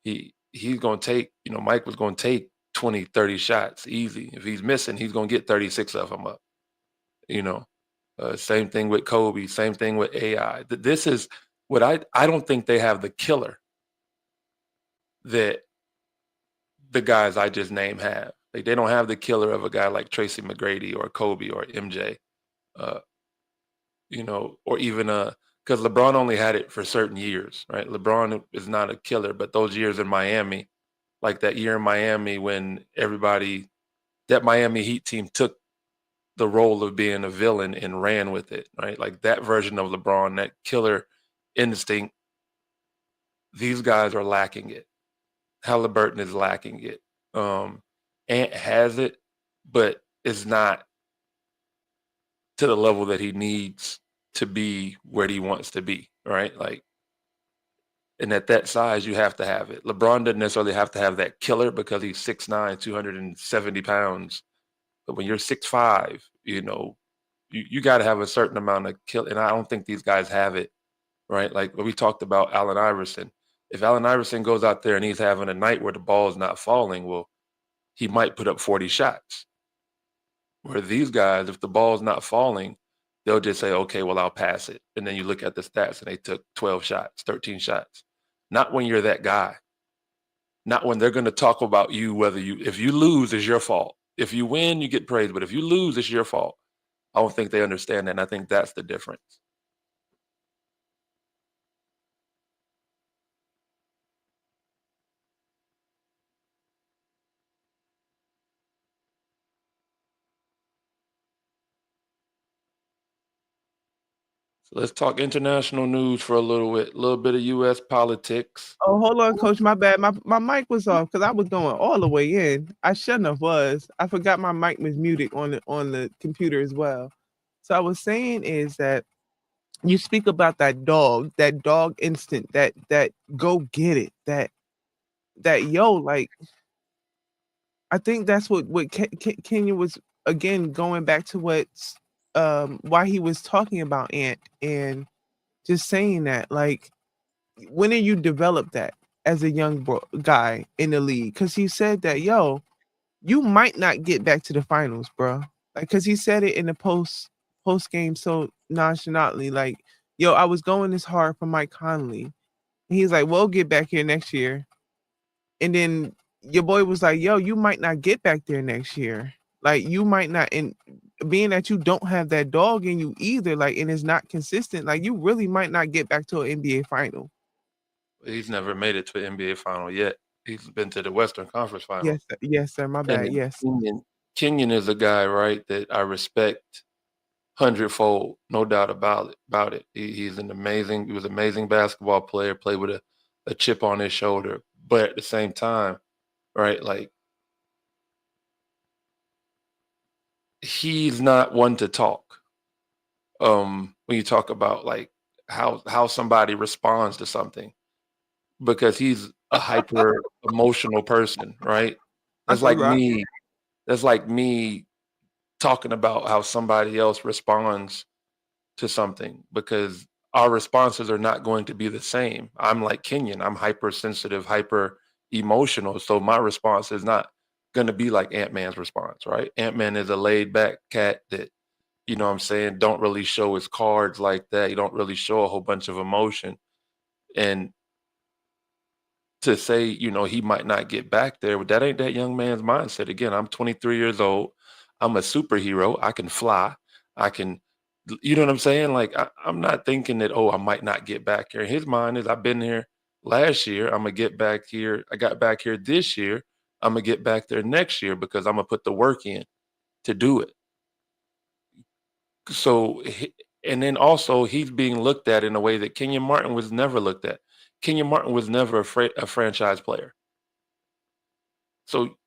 He's gonna take, Mike was gonna take 20, 30 shots easy. If he's missing, he's gonna get 36 of them up. You know, same thing with Kobe. Same thing with AI. This is what I don't think they have the killer that the guys I just named have. Like they don't have the killer of a guy like Tracy McGrady or Kobe or MJ. Uh, or even because LeBron only had it for certain years, right? LeBron is not a killer, but those years in Miami, like that year in Miami when that Miami Heat team took the role of being a villain and ran with it, right? Like that version of LeBron, that killer instinct, these guys are lacking it. Halliburton is lacking it. Ant has it, but it's not to the level that he needs to be where he wants to be, right? Like, and at that size, you have to have it. LeBron doesn't necessarily have to have that killer because he's 6'9", 270 pounds. But when you're 6'5", you got to have a certain amount of kill. And I don't think these guys have it, right? Like when we talked about Allen Iverson. If Allen Iverson goes out there and he's having a night where the ball is not falling, well, he might put up 40 shots. Where these guys, if the ball's not falling, they'll just say, okay, well, I'll pass it. And then you look at the stats and they took 12 shots, 13 shots. Not when you're that guy. Not when they're going to talk about you, if you lose, it's your fault. If you win, you get praised. But if you lose, it's your fault. I don't think they understand that. And I think that's the difference. So let's talk international news for a little bit. A little bit of U.S. politics. Oh, hold on, coach. My bad. My mic was off because I was going all the way in. I shouldn't have was. I forgot my mic was muted on the computer as well. So I was saying is that you speak about that dog instinct, that go get it, that yo, like I think that's what Kenya was again going back to what's why he was talking about Ant and just saying that like when did you develop that as a young guy in the league? Because he said that yo, you might not get back to the finals, bro. Like because he said it in the post game so nonchalantly, like yo, I was going this hard for Mike Conley. And he's like, we'll get back here next year. And then your boy was like, yo, you might not get back there next year. Like you might not, and being that you don't have that dog in you either, like, and it's not consistent, like you really might not get back to an NBA final. He's never made it to an NBA final yet. He's been to the Western Conference Finals. Yes, sir. My And bad. then Yes. Kenyon is a guy, right, that I respect hundredfold, no doubt about it. He was an amazing basketball player, played with a chip on his shoulder. But at the same time, right, like he's not one to talk. When you talk about like how somebody responds to something, because he's a hyper emotional person, right? I That's could like rock. me. That's like me talking about how somebody else responds to something, because our responses are not going to be the same. I'm like Kenyon. I'm hypersensitive, hyper emotional. So my response is not going to be like Ant-Man's response, right? Ant-Man is a laid back cat that, you know what I'm saying, don't really show his cards like that. You don't really show a whole bunch of emotion. And to say, you know, he might not get back there, but that ain't that young man's mindset. Again, I'm 23 years old. I'm a superhero. I can fly. I can, you know what I'm saying? Like, I'm not thinking that, oh, I might not get back here. His mind is, I've been here last year. I'm going to get back here. I got back here this year. I'm going to get back there next year because I'm going to put the work in to do it. So, and then also he's being looked at in a way that Kenyon Martin was never looked at. Kenyon Martin was never a franchise player. So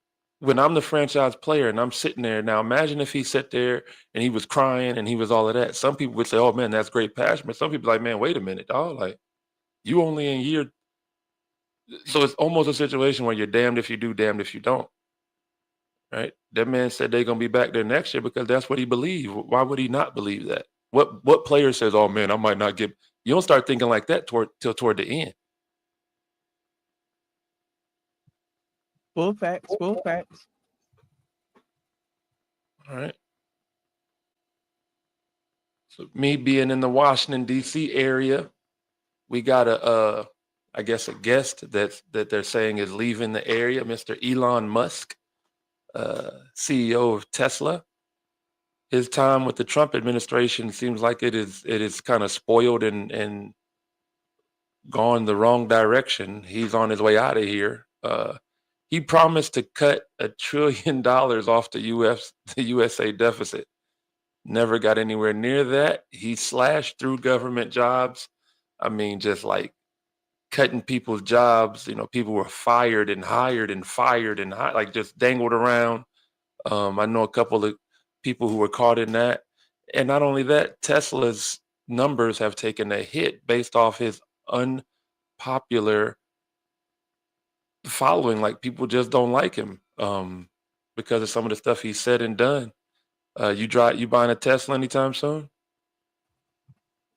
when I'm the franchise player and I'm sitting there now, imagine if he sat there and he was crying and he was all of that. Some people would say, "Oh man, that's great passion," but some people like, "Man, wait a minute, dog. Like you only in year." So it's almost a situation where you're damned if you do, damned if you don't. Right? That man said they're gonna be back there next year because that's what he believed. Why would he not believe that? What player says, "Oh man, I might not get"? You don't start thinking like that toward the end. Full facts. Full facts. All right. So me being in the Washington D.C. area, we got I guess a guest that they're saying is leaving the area, Mr. Elon Musk, CEO of Tesla. His time with the Trump administration seems like it is kind of spoiled and gone the wrong direction. He's on his way out of here. He promised to cut $1 trillion off the USA deficit. Never got anywhere near that. He slashed through government jobs. I mean, just like cutting people's jobs. You know, people were fired and hired and fired and like just dangled around. I know a couple of people who were caught in that. And not only that, Tesla's numbers have taken a hit based off his unpopular following. Like people just don't like him because of some of the stuff he said and done. You buying a Tesla anytime soon?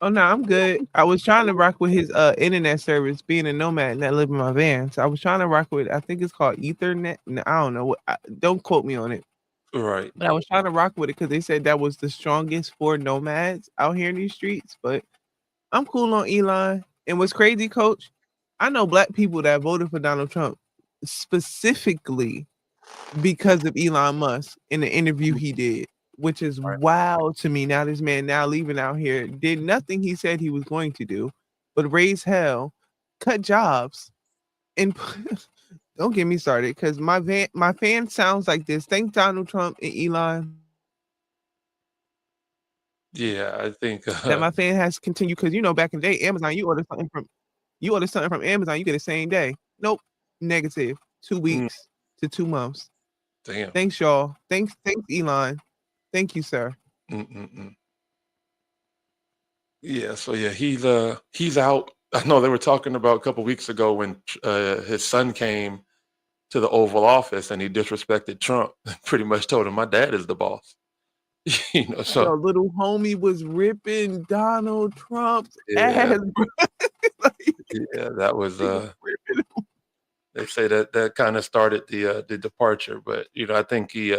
Oh no, I'm good. I was trying to rock with his internet service, being a nomad and not live in my van. So I was trying to rock with, I think it's called Ethernet. No, I don't know what. Don't quote me on it. Right. But I was trying to rock with it because they said that was the strongest for nomads out here in these streets. But I'm cool on Elon. And what's crazy, Coach? I know black people that voted for Donald Trump specifically because of Elon Musk in the interview he did, which is Right. wild to me. Now this man now leaving out here did nothing he said he was going to do, but raise hell, cut jobs, and don't get me started because my fan sounds like this. Thank Donald Trump and Elon Yeah, I think that my fan has continued because back in the day, Amazon, you order something from Amazon, you get it same day. Nope, negative. 2 mm, weeks to 2 months. damn. Thanks, y'all. Thanks, Elon. Thank you, sir. Mm-mm-mm. Yeah, so yeah, he's out. I know they were talking about a couple weeks ago when his son came to the Oval Office and he disrespected Trump. Pretty much told him, "My dad is the boss." Yo, So little homie was ripping Donald Trump's yeah, ass, bro. Like, yeah, that was he was ripping him. they say that kind of started the departure, but I think he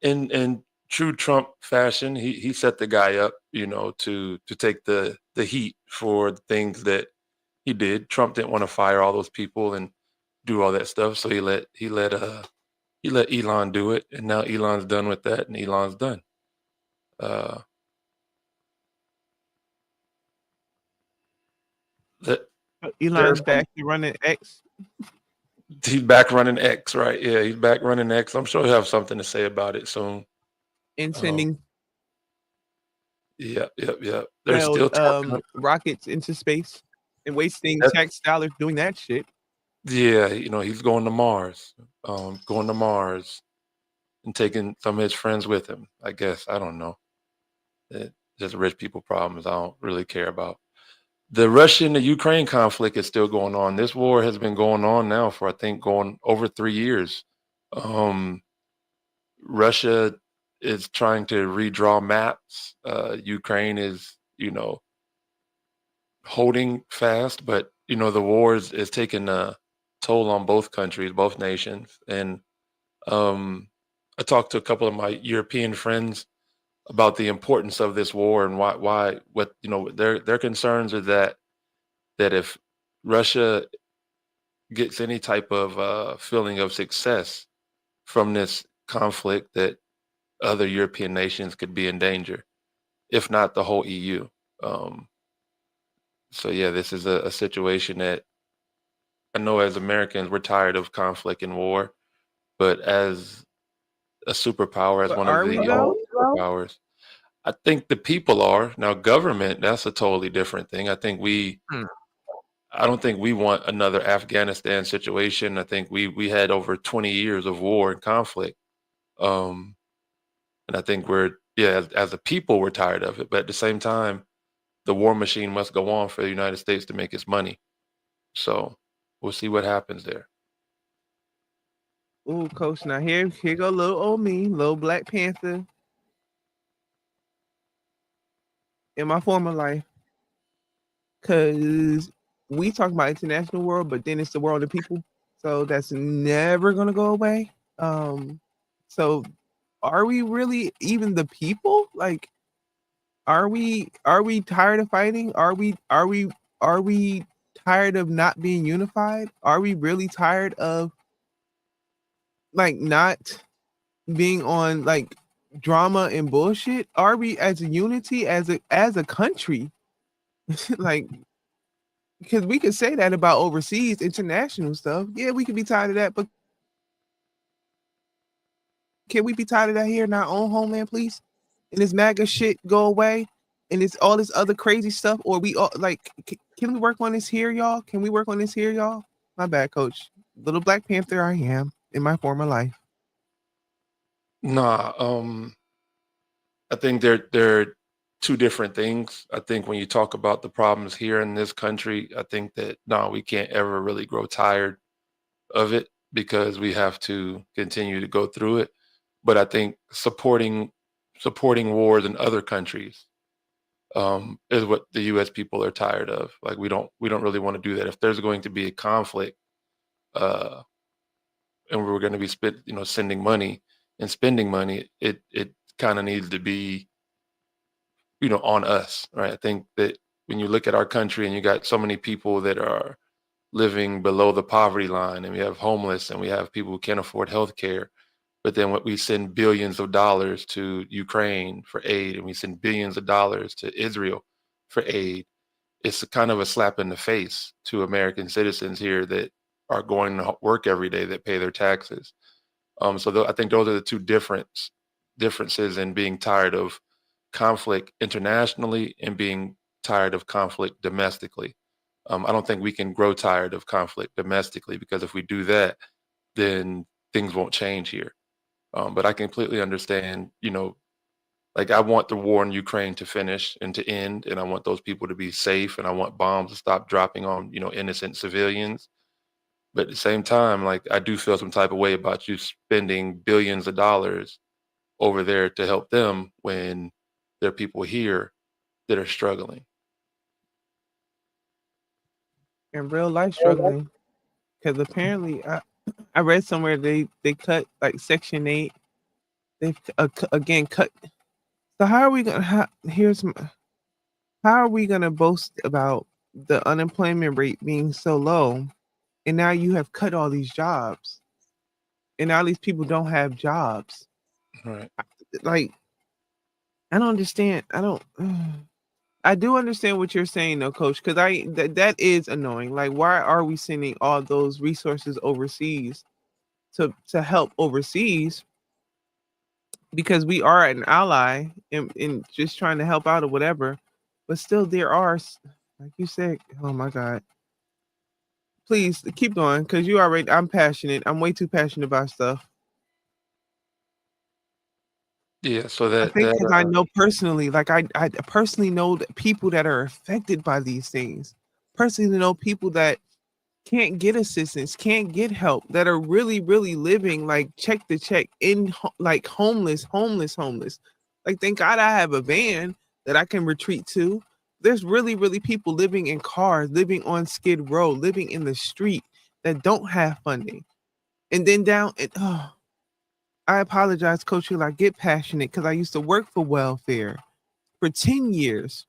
in true Trump fashion, he set the guy up, to take the heat for the things that he did. Trump didn't want to fire all those people and do all that stuff, so he let Elon do it, and now Elon's done with that, and Elon's done. Uh, that there's Elon's back to running X he's back running X, right? Yeah, he's back running X. I'm sure he'll have something to say about it soon. and Um, sending yep, yep, yep. They're failed still talking. rockets into space and wasting That's, tax dollars doing that shit. yeah, he's going to Mars, and taking some of his friends with him. I guess I don't know. Just rich people problems. I don't really care about. The Russian the Ukraine conflict is still going on. This war has been going on now for I think going over 3 years. Um, Russia is trying to redraw maps. Ukraine is, holding fast, but the war is taking a toll on both countries, both nations. And I talked to a couple of my European friends about the importance of this war and why what their concerns are that if Russia gets any type of feeling of success from this conflict, that other European nations could be in danger, if not the whole EU. Um, so yeah, this is a situation that I know as Americans we're tired of conflict and war, but as a superpower, as But one of are we the though? superpowers, I think the people are. Now government, that's a totally different thing. Hmm. I don't think we want another Afghanistan situation. I think we had over 20 years of war and conflict. Um, and I think as a people we're tired of it. But at the same time, the war machine must go on for the United States to make its money. So we'll see what happens there. Ooh, coach. Now here go little old me, little Black Panther in my former life. Cause we talk about international world, but then it's the world of people. So that's never gonna go away. So are we really even the people? Like, are we tired of fighting? Are we tired of not being unified? Are we really tired of like not being on like drama and bullshit? Are we as a unity as a country? Like, because we could say that about overseas international stuff. Yeah, we could be tired of that, but can we be tired of that here in our own homeland, please? And this MAGA shit go away, and it's all this other crazy stuff, or we all like, can we work on this here, y'all? Can we work on this here, y'all? My bad, coach. Little Black Panther, I am in my former life. Nah, I think they're two different things. I think when you talk about the problems here in this country, I think that no, we can't ever really grow tired of it because we have to continue to go through it. But I think supporting wars in other countries is what the U.S. people are tired of. Like we don't really want to do that. If there's going to be a conflict, uh, and we're going to be sending money and spending money, it kind of needs to be on us, right? I think that when you look at our country and you got so many people that are living below the poverty line, and we have homeless, and we have people who can't afford health care, but then what we send billions of dollars to Ukraine for aid, and we send billions of dollars to Israel for aid. It's a kind of a slap in the face to American citizens here that are going to work every day, that pay their taxes. So I think those are the two differences in being tired of conflict internationally and being tired of conflict domestically. I don't think we can grow tired of conflict domestically, because if we do that, then things won't change here. But I completely understand, like, I want the war in Ukraine to finish and to end, and I want those people to be safe, and I want bombs to stop dropping on, innocent civilians. But at the same time, like, I do feel some type of way about you spending billions of dollars over there to help them when there are people here that are struggling. In real life struggling. Because apparently I read somewhere they cut like Section 8. They've again cut. So how are we gonna how are we gonna boast about the unemployment rate being so low, and now you have cut all these jobs, and now these people don't have jobs? Right. Like, I don't understand. I don't. I do understand what you're saying though, Coach, because that is annoying. Like, why are we sending all those resources overseas to help overseas? Because we are an ally in just trying to help out or whatever. But still, there are, like you said, oh my God. Please keep going, because I'm passionate. I'm way too passionate about stuff. Yeah. So I that think that because I know personally, like I personally know that people that are affected by these things. Personally know people that can't get assistance, can't get help, that are really, really living like check to check like homeless. Like, thank God I have a van that I can retreat to. There's really, really people living in cars, living on Skid Row, living in the street that don't have funding. And then I apologize, Coach Hill. I get passionate because I used to work for welfare for 10 years.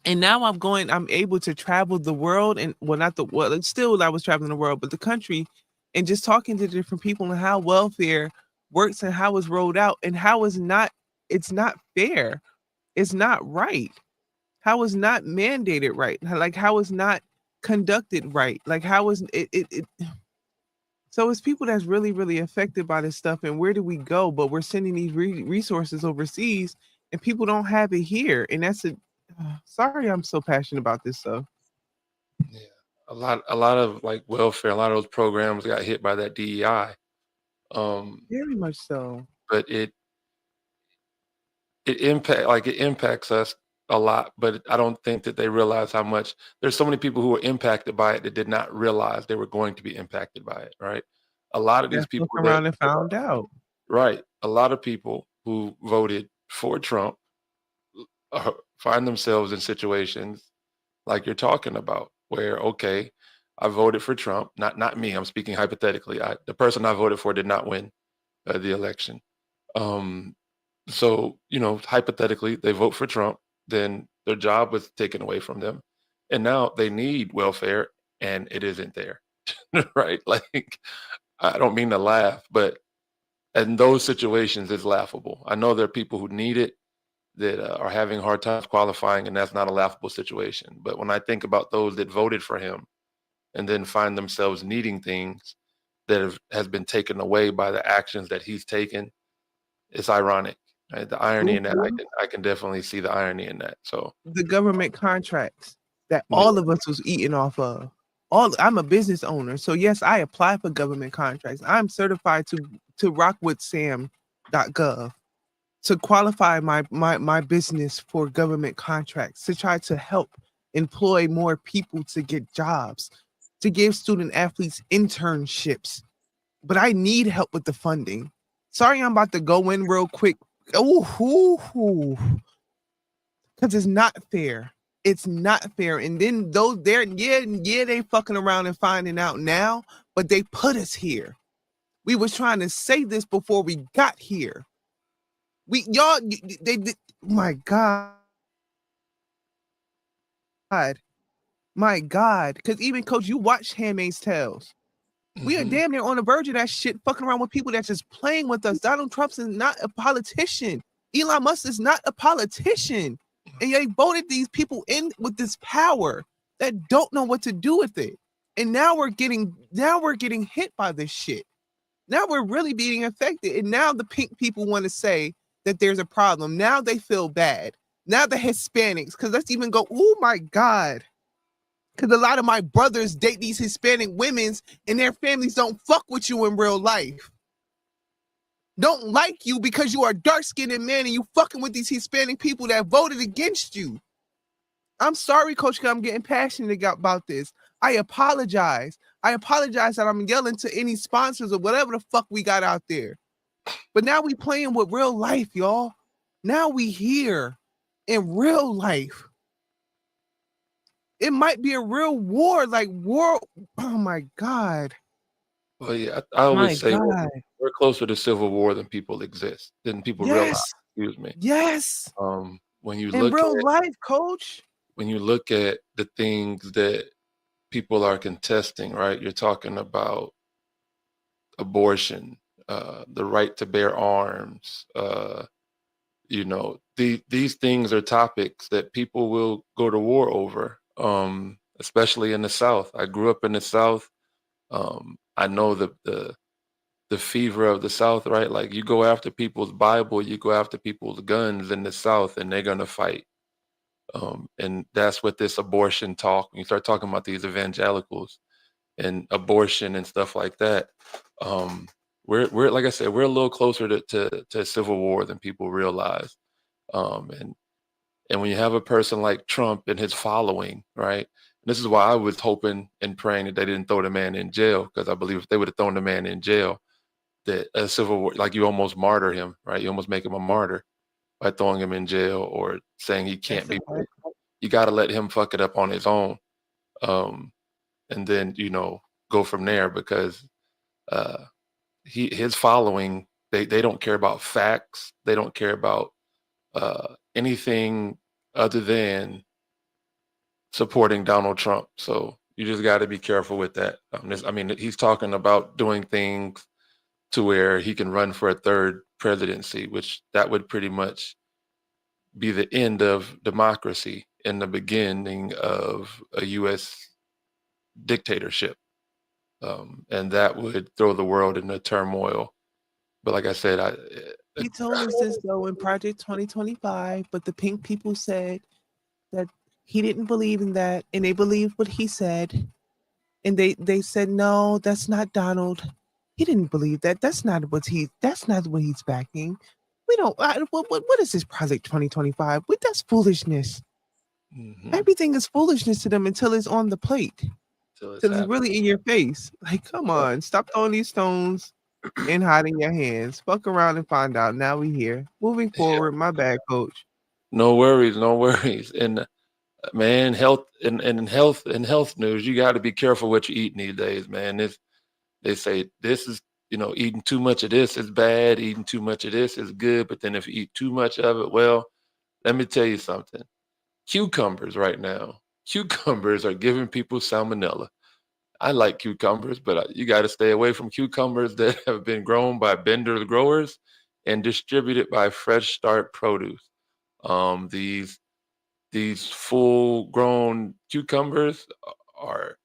And now I'm able to travel the world, and well, not the well, still I was traveling the world, but the country, and just talking to different people and how welfare works and how it's rolled out and how it's not fair. It's not right. How it's not mandated right. Like, how it's not conducted right. Like, how is it so it's people that's really, really affected by this stuff. And where do we go? But we're sending these resources overseas, and people don't have it here. And that's sorry, I'm so passionate about this stuff. Yeah, a lot of like welfare, a lot of those programs got hit by that DEI. Very much so. But it impacts us a lot, but I don't think that they realize how much. There's so many people who were impacted by it that did not realize they were going to be impacted by it, right? A lot of these That's people looking that around and found out. Right, a lot of people who voted for Trump find themselves in situations like you're talking about, where, okay, I voted for Trump, not me. I'm speaking hypothetically. The person I voted for did not win the election. Um, so, hypothetically, they vote for Trump, then their job was taken away from them, and now they need welfare, and it isn't there, right? Like, I don't mean to laugh, but in those situations, it's laughable. I know there are people who need it that are having hard times qualifying, and that's not a laughable situation. But when I think about those that voted for him and then find themselves needing things that has been taken away by the actions that he's taken, it's ironic. Right? The irony in that, Mhm. I can definitely see the irony in that. So The government contracts that yeah, all of us was eating off of. I'm a business owner, so yes, I apply for government contracts. I'm certified to rock with sam.gov to qualify my business for government contracts, to try to help employ more people to get jobs, to give student athletes internships. But I need help with the funding. Sorry, I'm about to go in real quick. Oh, because it's not fair. It's not fair. And then those there, yeah, they fucking around and finding out now, but they put us here. We was trying to say this before we got here. They my God. My God. Because even Coach, you watch Handmaid's Tales. We are hmm damn near on the verge of that shit, fucking around with people that's just playing with us. Donald Trump is not a politician. Elon Musk is not a politician. And they voted these people in with this power that don't know what to do with it. And now we're getting hit by this shit. Now we're really being affected. And now the pink people want to say that there's a problem. Now they feel bad. Now the Hispanics, because let's even go, oh my God. Because a lot of my brothers date these Hispanic women and their families don't fuck with you in real life. Don't like you because you are a dark-skinned man and you fucking with these Hispanic people that voted against you. I'm sorry, Coach, I'm getting passionate about this. I apologize. I apologize that I'm yelling to any sponsors or whatever the fuck we got out there. But now we playing with real life, y'all. Now we here in real life. It might be a real war, like war. Oh my God. Well, yeah, I always My say God. we're closer to civil war than people realize. Yes. Excuse me. Yes. When you In look real at life, Coach. the things that people are contesting, right? You're talking about abortion, the right to bear arms. These things are topics that people will go to war over, especially in the South. I grew up in the South. I know the fever of the South, right? Like you go after people's Bible, you go after people's guns in the South, and they're gonna fight. And that's what this abortion talk. When you start talking about these evangelicals and abortion and stuff like that, we're like I said, we're a little closer to civil war than people realize. And when you have a person like Trump and his following, right? And this is why I was hoping and praying that they didn't throw the man in jail, because I believe if they would have thrown the man in jail, that a civil war, like you almost martyr him, right? You almost make him a martyr by throwing him in jail or saying he can't be. You got to let him fuck it up on his own, and then go from there, because his following, they don't care about facts. They don't care about anything other than supporting Donald Trump. So you just got to be careful with that. He's talking about doing things to where he can run for a third presidency, which that would pretty much be the end of democracy and the beginning of a U.S. dictatorship. And that would throw the world into turmoil. But like I said, He told us this though in Project 2025, but the pink people said that he didn't believe in that, and they believed what he said. And they said, no, that's not Donald. He didn't believe that. That's not what he's backing. We don't. What is this Project 2025? That's foolishness. Everything is foolishness to them until it's on the plate. So Till it's really in your face. Like, come on, stop throwing these stones and hiding your hands. Fuck around and find out. Now we here. Moving forward. My bad, Coach. No worries, no worries. And man, health and health news, you got to be careful what you eat these days, man. They say this is, eating too much of this is bad, eating too much of this is good, but then if you eat too much of it, well, let me tell you something. Cucumbers right now, cucumbers are giving people salmonella. I like cucumbers, but you got to stay away from cucumbers that have been grown by Bender growers and distributed by Fresh Start Produce. These full grown cucumbers are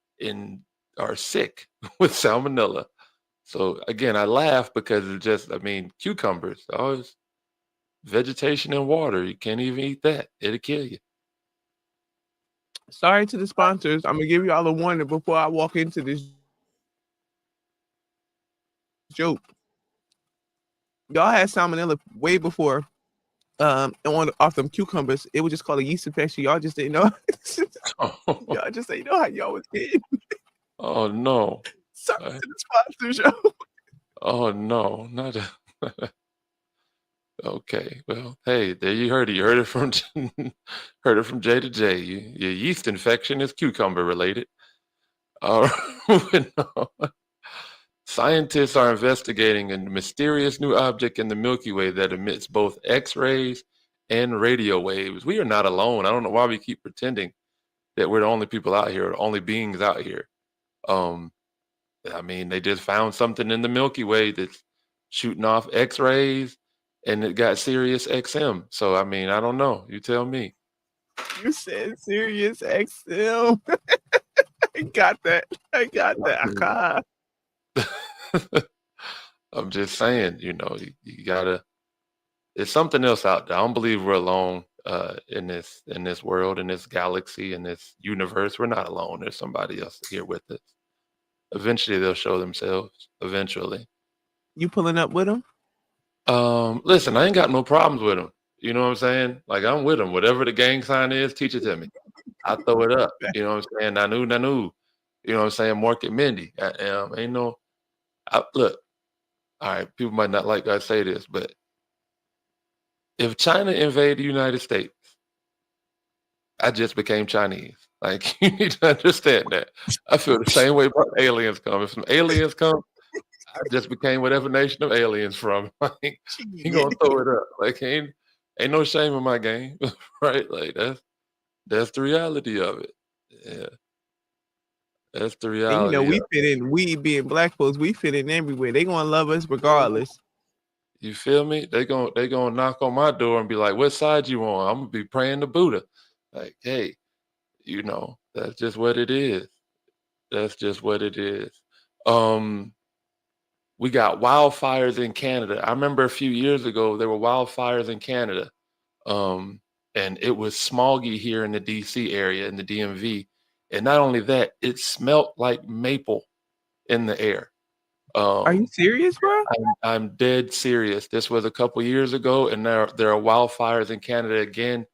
are sick with salmonella. So again, I laugh because it's just, cucumbers, it's vegetation and water. You can't even eat that. It'll kill you. Sorry to the sponsors. I'm gonna give you all a warning before I walk into this joke. Y'all had salmonella way before off them cucumbers. It was just called a yeast infection. Y'all just didn't know. Y'all just didn't know how y'all was getting. Oh no. Sorry to the sponsors, yo. Oh no, not a okay. Well, hey, there you heard it. You heard it from heard it from J to J. Your yeast infection is cucumber related. Moving on. Scientists are investigating a mysterious new object in the Milky Way that emits both X-rays and radio waves. We are not alone. I don't know why we keep pretending that we're the only people out here, the only beings out here. They just found something in the Milky Way that's shooting off X-rays, and it got Sirius XM. So, I don't know. You tell me. You said Sirius XM. I got that. I'm just saying, you gotta It's something else out there. I don't believe we're alone in this world, in this galaxy, in this universe. We're not alone. There's somebody else here with us. Eventually, they'll show themselves. Eventually. You pulling up with them? Listen, I ain't got no problems with them. You know what I'm saying? Like I'm with them. Whatever the gang sign is, teach it to me. I throw it up. You know what I'm saying? Nanu, nanu. You know what I'm saying? Market Mindy. Ain't no. Look. All right. People might not like I say this, but if China invaded the United States, I just became Chinese. Like you need to understand that. I feel the same way about aliens come. If some aliens come, I just became whatever nation of aliens from. Like he Shit. gonna throw it up. Like ain't no shame in my game, right? Like that's the reality of it. Yeah, that's the And you know, reality of we it. fit in. We being black folks, we fit in everywhere. They gonna love us regardless. You feel me? They gonna knock on my door and be like, "What side you on?" I'm gonna be praying to Buddha. Like, hey, that's just what it is. That's just what it is. Um, we got wildfires in Canada. I remember a few years ago there were wildfires in Canada. And it was smoggy here in the DC area in the DMV. And not only that, it smelt like maple in the air. Are you Um, serious, bro? I'm dead serious. This was a couple years ago, and there are wildfires in Canada again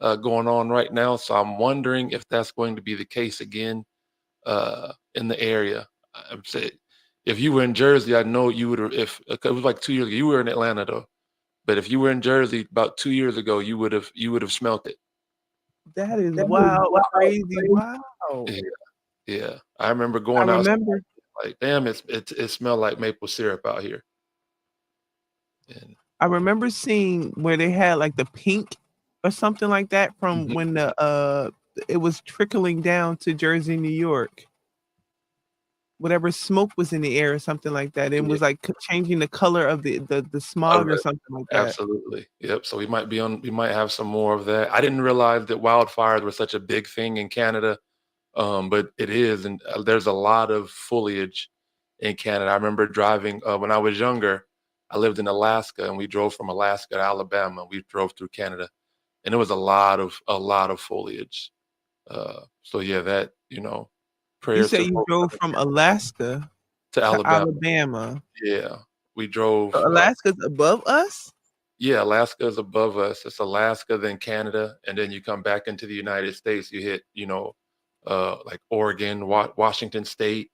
going on right now. So I'm wondering if that's going to be the case again in the area. I'm saying, if you were in Jersey, I know you would. If it was like 2 years ago, you were in Atlanta though. But if you were in Jersey about 2 years ago, you would have smelt it. That is wild, crazy, wow. Yeah, yeah. I remember I going outside, remember like, damn, it smelled like maple syrup out here. And I remember seeing where they had like the pink or something like that from mhm, when the it was trickling down to Jersey, New York. Whatever smoke was in the air or something like that. It yeah, was like changing the color of the of smog or it, something like that. absolutely. Yep. So we might have some more of that. I didn't realize that wildfires were such a big thing in Canada, but it is, and there's a lot of foliage in Canada. I remember driving when I was younger. I lived in Alaska, and we drove from Alaska to Alabama. We drove through Canada, and it was a lot of foliage. So yeah, that You prayers say to you folks drove from Alaska to to Alabama. Alabama. Yeah, we drove. So Alaska's above us? Yeah, Alaska is above us. It's Alaska, then Canada, and then you come back into the United States. You hit, like Oregon, Washington State,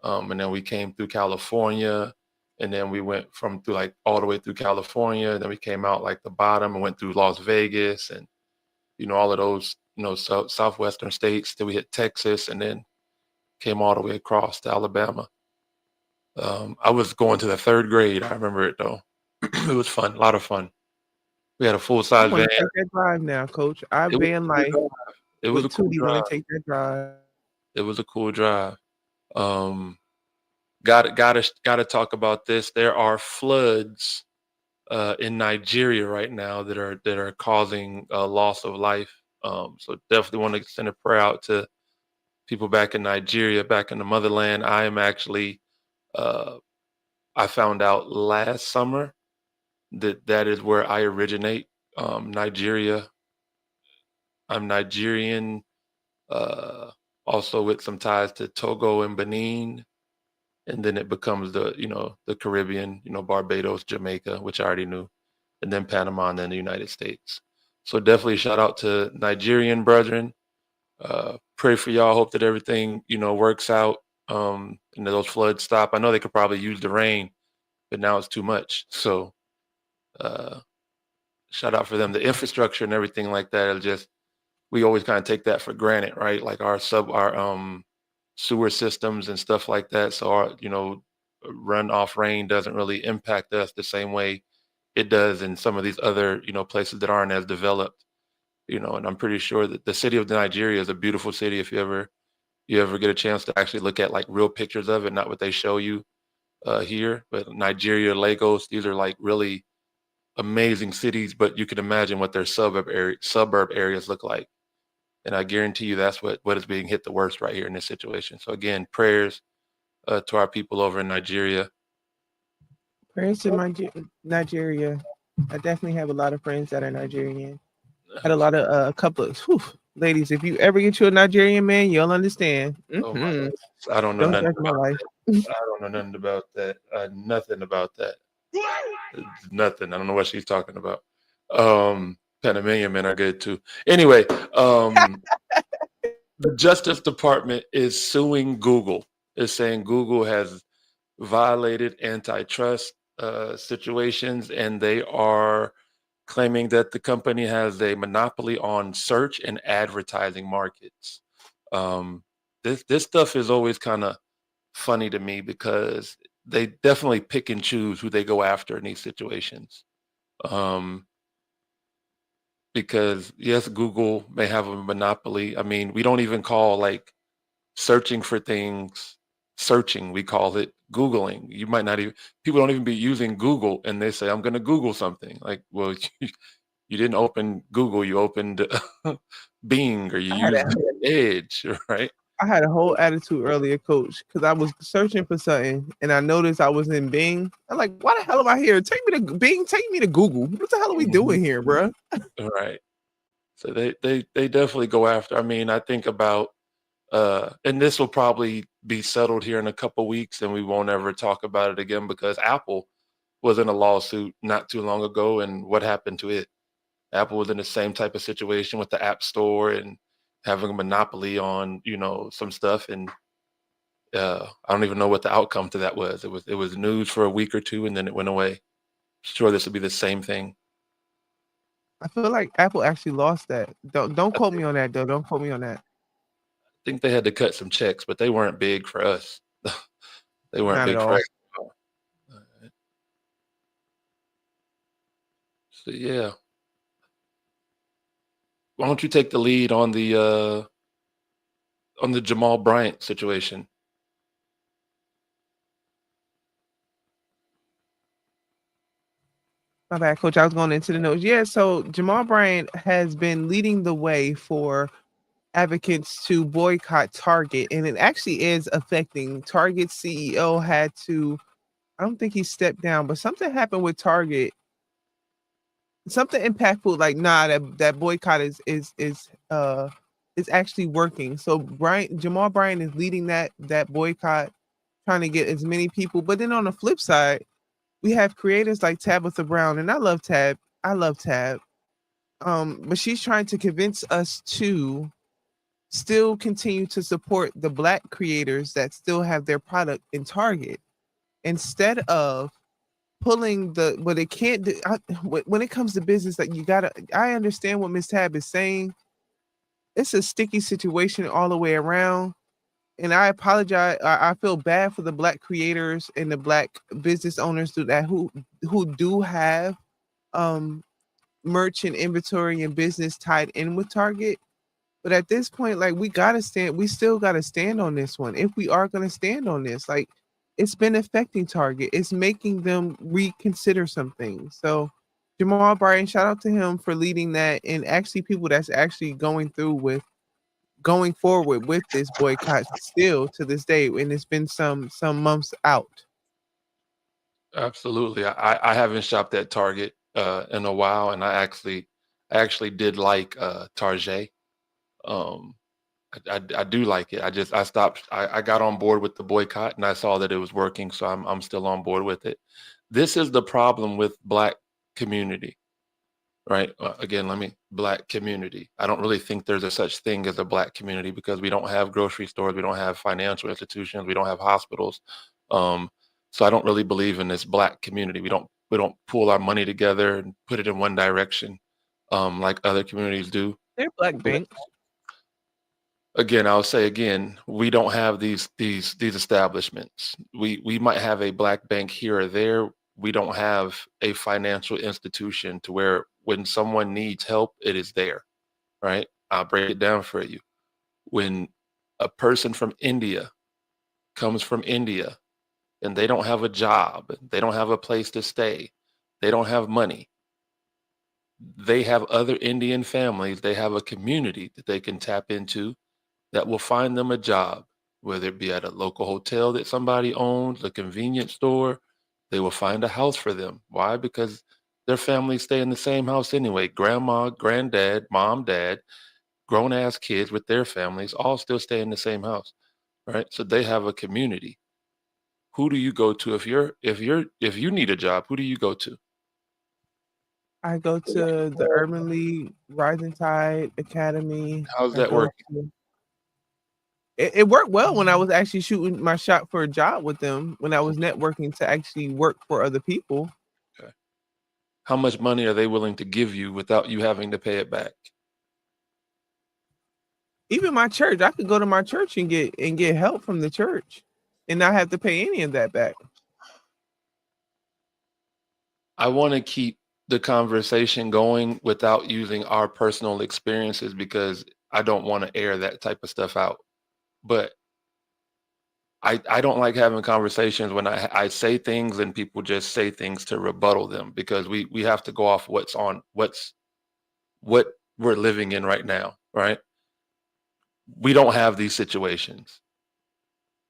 and then we came through California, and then we went from through like all the way through California. Then we came out like the bottom and went through Las Vegas, and all of those, southwestern states. Then we hit Texas, and then came all the way across to Alabama. I was going to the third grade. I remember it though. It was fun, a lot of fun. We had a full I size want van. to take that drive now, coach. Our It was van a cool life drive. It was with a cool Tootie want drive. to take that drive. It was a cool drive. Um, got to talk about this. There are floods in Nigeria right now that are causing loss of life. So definitely want to send a prayer out to people back in Nigeria, back in the motherland. I am actually uh, I found out last summer that is where I originate. Nigeria. I'm Nigerian, uh, also with some ties to Togo and Benin, and then it becomes the Caribbean, Barbados, Jamaica, which I already knew, and then Panama, and then the United States. So definitely shout out to Nigerian brethren. Pray for y'all. Hope that everything works out, and that those floods stop. I know they could probably use the rain, but now it's too much. So uh, shout out for them. The infrastructure and everything like that is just, we always kind of take that for granted, right? Like our sewer systems and stuff like that. So our runoff rain doesn't really impact us the same way it does in some of these other places that aren't as developed. And I'm pretty sure that the city of Nigeria is a beautiful city. If you ever get a chance to actually look at like real pictures of it, not what they show you here, but Nigeria, Lagos, these are like really amazing cities. But you can imagine what their suburb areas look like, and I guarantee you that's what is being hit the worst right here in this situation. So again, prayers to our people over in Nigeria. Prayers to Nigeria. I definitely have a lot of friends that are Nigerian. Had a lot of a couple of whew, ladies. If you ever get you a Nigerian man, you'll understand. Oh my Hmm. goodness. I don't know Don't nothing judge my about life. that. I don't know nothing about that. Nothing about that. Nothing. I don't know what she's talking about. Panamanian men are good too. Anyway, the Justice Department is suing Google. Is saying Google has violated antitrust situations, and they are claiming that the company has a monopoly on search and advertising markets. Um, this stuff is always kind of funny to me because they definitely pick and choose who they go after in these situations. Um, because yes, Google may have a monopoly. I mean, we don't even call like searching for things searching. We call it Googling. You might not even people don't even be using Google and they say, I'm gonna Google something. Like, well, you didn't open Google, you opened Bing or you I had used a Edge, right? I had a whole attitude earlier, coach, because I was searching for something and I noticed I was in Bing. I'm like, why the hell am I here? Take me to Bing, take me to Google. What the hell are we Mhm. doing here, bro? Right. So they definitely go after. I mean, I think about and this will probably be settled here in a couple weeks and we won't ever talk about it again because Apple was in a lawsuit not too long ago and what happened to it? Apple was in the same type of situation with the App Store and having a monopoly on, some stuff and I don't even know what the outcome to that was. It was news for a week or two and then it went away. Sure this will be the same thing. I feel like Apple actually lost that. Don't I quote me on that though. Don't quote me on that. think they had to cut some checks, but they weren't big for us. They weren't Not at big for all. us. Alright. So yeah. Why don't you take the lead on the Jamal Bryant situation? My bad, coach. I was going into the notes. Yeah, so Jamal Bryant has been leading the way for advocates to boycott Target, and it actually is affecting Target CEO had to I don't think he stepped down, but something happened with Target. Something impactful, like nah, that boycott is actually working. So Jamal Bryant is leading that boycott, trying to get as many people. But then on the flip side, we have creators like Tabitha Brown, and I love Tab. I love Tab. But she's trying to convince us to still continue to support the black creators that still have their product in Target instead of pulling the what it can't do. When it comes to business, like you gotta, I understand what Miss Tab is saying. It's a sticky situation all the way around, and I apologize. I feel bad for the black creators and the black business owners who do have um merch and inventory and business tied in with Target. But at this point, like we gotta stand, we still gotta stand on this one. If we are gonna stand on this, like it's been affecting Target. It's making them reconsider some things. So Jamal Bryant, shout out to him for leading that and actually people that's actually going forward with this boycott still to this day. And it's been some months out. Absolutely. I haven't shopped at Target in a while, and I actually did like Target. Um, I do like it. I stopped. I got on board with the boycott, and I saw that it was working, so I'm still on board with it. This is the problem with Black community, right? Again, Black community. I don't really think there's a such thing as a Black community because we don't have grocery stores, we don't have financial institutions, we don't have hospitals. Um, so I don't really believe in this Black community. We don't pool our money together and put it in one direction, like other communities do. They're black But banks. again, I'll say again, we don't have these establishments. We might have a Black bank here or there. We don't have a financial institution to where when someone needs help, it is there, right? I'll break it down for you. When a person from India comes from India and they don't have a job, they don't have a place to stay, they don't have money, they have other Indian families, they have a community that they can tap into that will find them a job, whether it be at a local hotel that somebody owns, a convenience store. They will find a house for them. Why? Because Their families stay in the same house anyway. Grandma, granddad, mom, dad, grown ass kids with their families all still stay in the same house, right? So they have a community. Who do you go to if you need a job? Who do you go to? I go to the Urban League, Rising Tide Academy. How's I that go working? to it worked well when I was actually shooting my shot for a job with them, when I was networking to actually work for other people. Okay. How much money are they willing to give you without you having to pay it back? Even my church, I could go to my church and get help from the church and not have to pay any of that back. I want to keep the conversation going without using our personal experiences because I don't want to air that type of stuff out. But I don't like having conversations when I say things and people just say things to rebuttal them because we have to go off what we're living in right now, right? We don't have these situations.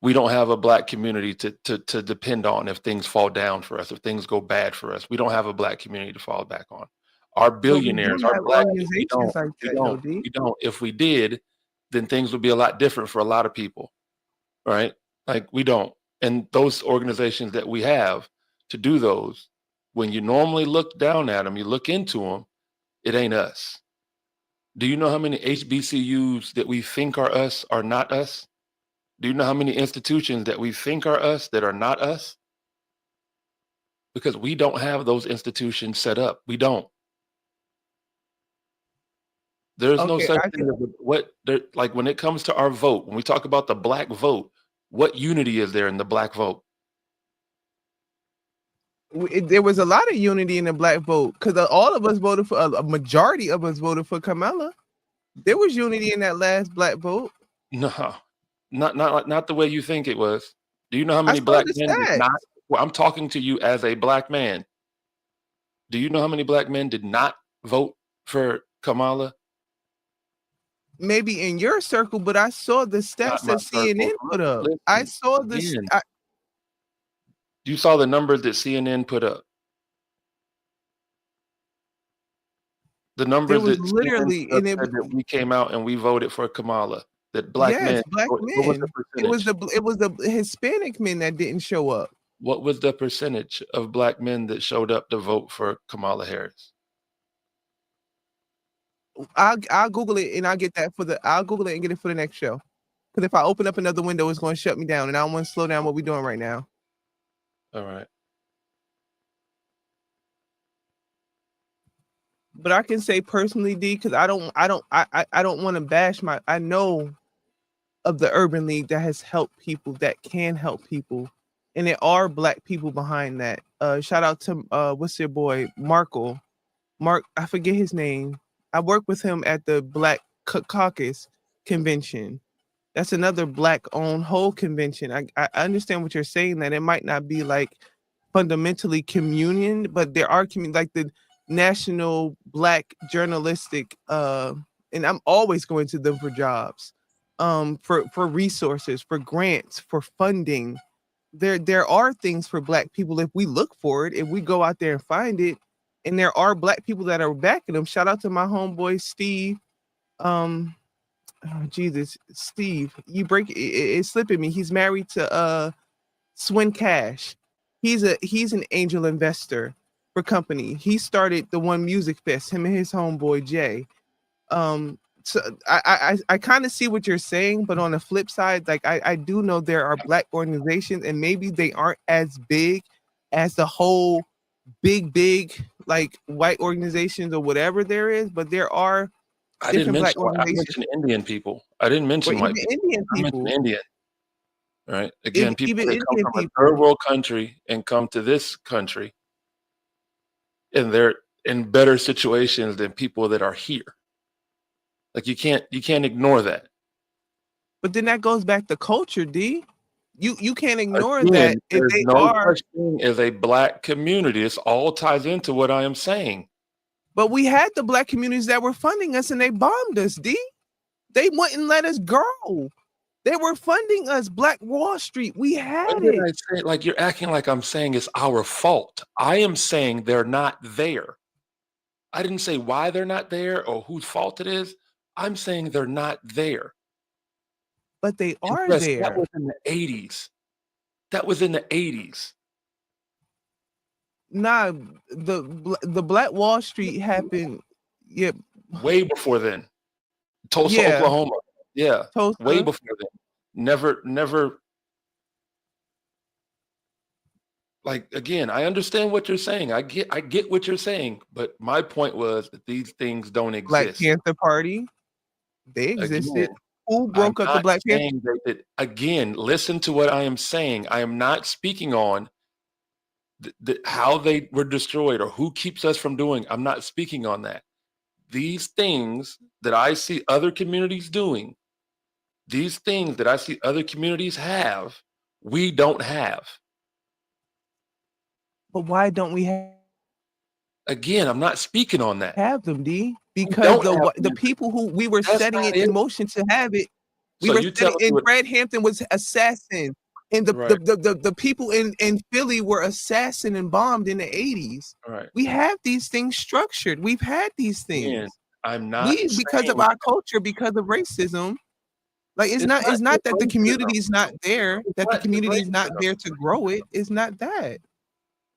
We don't have a Black community to depend on if things fall down for us, if things go bad for us. We don't have a Black community to fall back on. Our But we do billionaires, our have Black, organizations like that, though, D. we don't. If we did, then things would be a lot different for a lot of people, right? Like we don't. And those organizations that we have to do those, when you normally look down at them, you look into them, it ain't us. Do you know how many HBCUs that we think are us are not us? Do you know how many institutions that we think are us that are not us? Because we don't have those institutions set up. We don't. There's no Okay, such I thing can. like when it comes to our vote, when we talk about the Black vote, what unity is there in the Black vote? There was a lot of unity in the Black vote because all of us voted for a majority of us voted for Kamala. There was unity in that last Black vote. No, not the way you think it was. Do you know how I many saw Black the men did stats. not? Well, I'm talking to you as a Black man. Do you know how many Black men did not vote for Kamala? Maybe in your circle, but I saw the stats Not my that circle. CNN put up. I Listen, saw this. again, you saw the numbers that CNN put up. The There numbers was that CNN literally, put up and it said that we came out and we voted for Kamala. That Black yes, men. Black What was the men. percentage? It was the Hispanic men that didn't show up. What was the percentage of Black men that showed up to vote for Kamala Harris? I'll Google it and I'll Google it and get it for the next show. Because if I open up another window, it's going to shut me down, and I don't want to slow down what we're doing right now. All right. But I can say personally, D, because I don't want to bash I know of the Urban League that has helped people, that can help people, and there are Black people behind that. Shout out to what's your boy Markle, Mark, I forget his name. I worked with him at the Black Caucus convention. That's another Black owned whole convention. I understand what you're saying, that it might not be like fundamentally communion, but there are like the National Black Journalistic and I'm always going to them for jobs, for resources, for grants, for funding. There are things for Black people if we look for it, if we go out there and find it, and there are Black people that are backing them. Shout out to my homeboy Steve. Oh, Jesus, Steve, it's slipping me. He's married to Swin Cash. He's an angel investor for company. He started the One Music Fest, him and his homeboy Jay. So I kind of see what you're saying, but on the flip side, like I do know there are Black organizations, and maybe they aren't as big as the whole big like white organizations or whatever there is, but there are different Black I organizations, mentioned Indian people. I didn't or mention even white people. Indian I mentioned people, Indian. Right. Again, people even that come Indian from a people. third world country and come to this country and they're in better situations than people that are here. Like you can't ignore that. But then that goes back to culture, D. You can't ignore that Again, if there's they no are. such thing as a Black community. This all ties into what I am saying. But we had the Black communities that were funding us, and they bombed us, D. They wouldn't let us grow. They were funding us. Black Wall Street. We When had did it. I say, like, you're acting like I'm saying it's our fault? I am saying they're not there. I didn't say why they're not there or whose fault it is. I'm saying they're not there. But they And are yes, that there. was in the 80s. That was in the 80s. Nah, the Black Wall Street happened. Yeah, Way before then. Tulsa, yeah, Oklahoma. Yeah, way Tulsa. before then. Never like, again, I understand what you're saying. I get what you're saying, but my point was that these things don't Black exist. Panther Party. They existed. Again, Who I'm broke up the not Black Panther? saying that again, listen to what I am saying. I am not speaking on how they were destroyed or who keeps us from doing. I'm not speaking on that. These things that I see other communities doing, these things that I see other communities have, we don't have. But why don't we Again, I'm not speaking on that. have them, D? We Because don't have the them. people who we were That's setting not it it. in motion to have it, we So were you setting. telling me And what? Fred Hampton was assassin, and Right, the people in Philly were assassin and bombed in the 80s. right. We have these things structured. We've had these Again, things. I'm not We, because of saying our culture, because of racism, like it's not it's just not that the racism. community is not there, It's that the not just community is not racism. there to grow it. It's not that.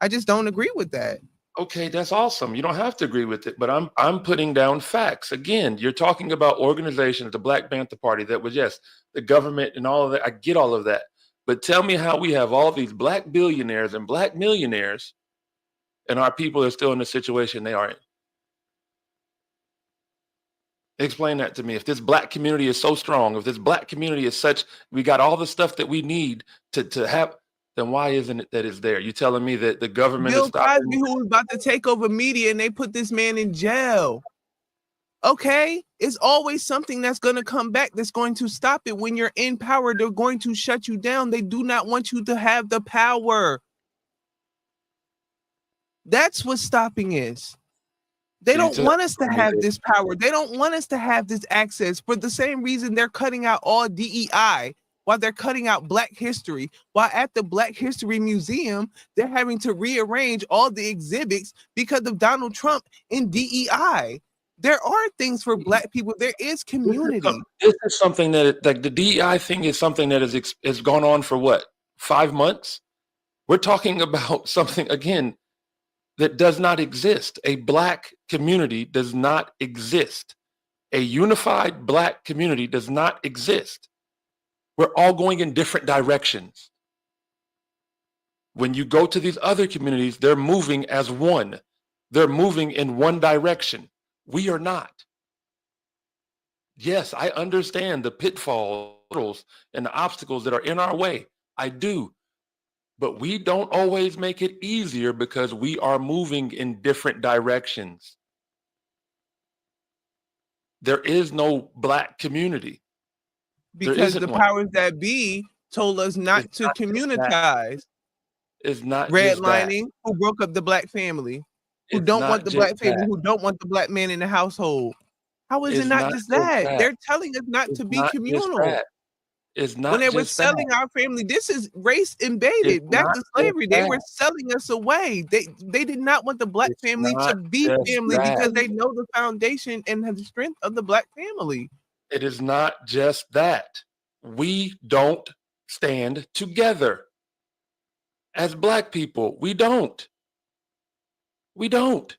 I just don't agree with that. Okay, that's awesome. You don't have to agree with it, but I'm putting down facts. Again, you're talking about organizations, the Black Panther Party, that was, yes, the government and all of that. I get all of that. But tell me how we have all these black billionaires and black millionaires and our people are still in the situation they are in. Explain that to me. If this black community is so strong, if this black community is such, we got all the stuff that we need to have, then why isn't it that it's there? You telling me that the government is Bill stopping? Cosby, who was about to take over media, and they put this man in jail. Okay, it's always something that's going to come back that's going to stop it. When you're in power, they're going to shut you down. They do not want you to have the power. That's what stopping is. They So you don't telling want us to me have that this power. They don't want us to have this access for the same reason they're cutting out all DEI, while they're cutting out Black history. While at the Black History Museum, they're having to rearrange all the exhibits because of Donald Trump and DEI. There are things for Black people. There is community. this is something that, like, the DEI thing is something that has gone on for what, 5 months? We're talking about something, again, that does not exist. A black community does not exist. A unified black community does not exist. We're all going in different directions. When you go to these other communities, they're moving as one. They're moving in one direction. We are not. Yes, I understand the pitfalls and the obstacles that are in our way. I do. But we don't always make it easier because we are moving in different directions. There is no black community. There Because isn't the one. powers that be told us It's not to not just that. communitize. It's not just that. Redlining, who broke up the Black family, who It's don't want not the just Black family, that. who don't want the Black man in the household. How is it It's not not just just that? that. They're telling us not It's to be not just communal. that. It's When not they were just that. selling our family, this is race It's invaded. Back not to just slavery, they were that. selling us away. They did not want the Black It's family to not be just family that. because they know the foundation and the strength of the Black family. It is not just that. We don't stand together as black people. We don't. We don't.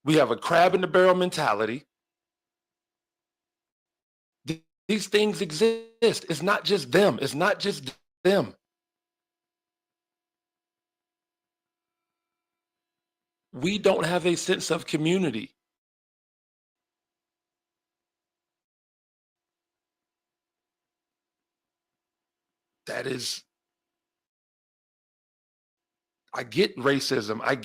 We have a crab in the barrel mentality. These things exist. It's not just them. It's not just them. We don't have a sense of community. That is, I get racism. I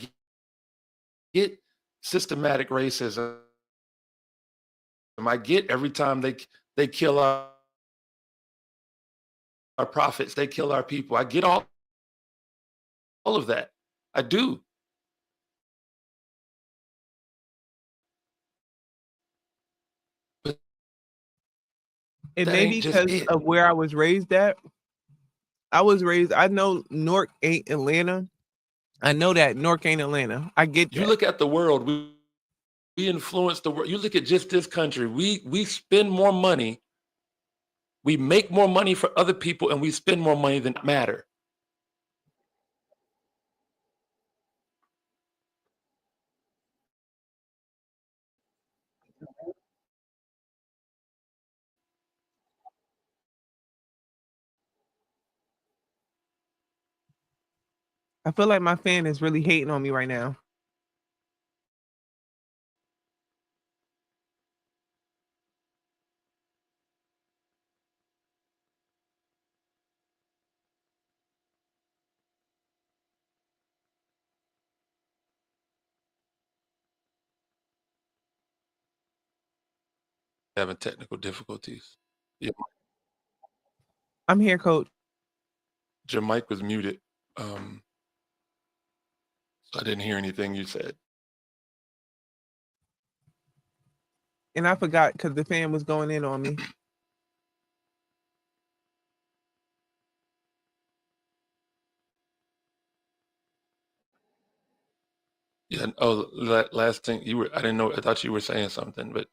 get systematic racism. I get every time they kill our prophets, they kill our people. I get all of that. I do. But It That may ain't be just because it. of where I was raised at. I know Newark ain't Atlanta. I know that Newark ain't Atlanta. I get You that. look at the world, we influence the world. You look at just this country, we spend more money, we make more money for other people, and we spend more money than matter. I feel like my fan is really hating on me right now. Having technical difficulties. Yeah, I'm here, coach. your mic was muted. So I didn't hear anything you said. And I forgot because the fan was going in on me. Yeah. Oh, last thing I didn't know. I thought you were saying something, but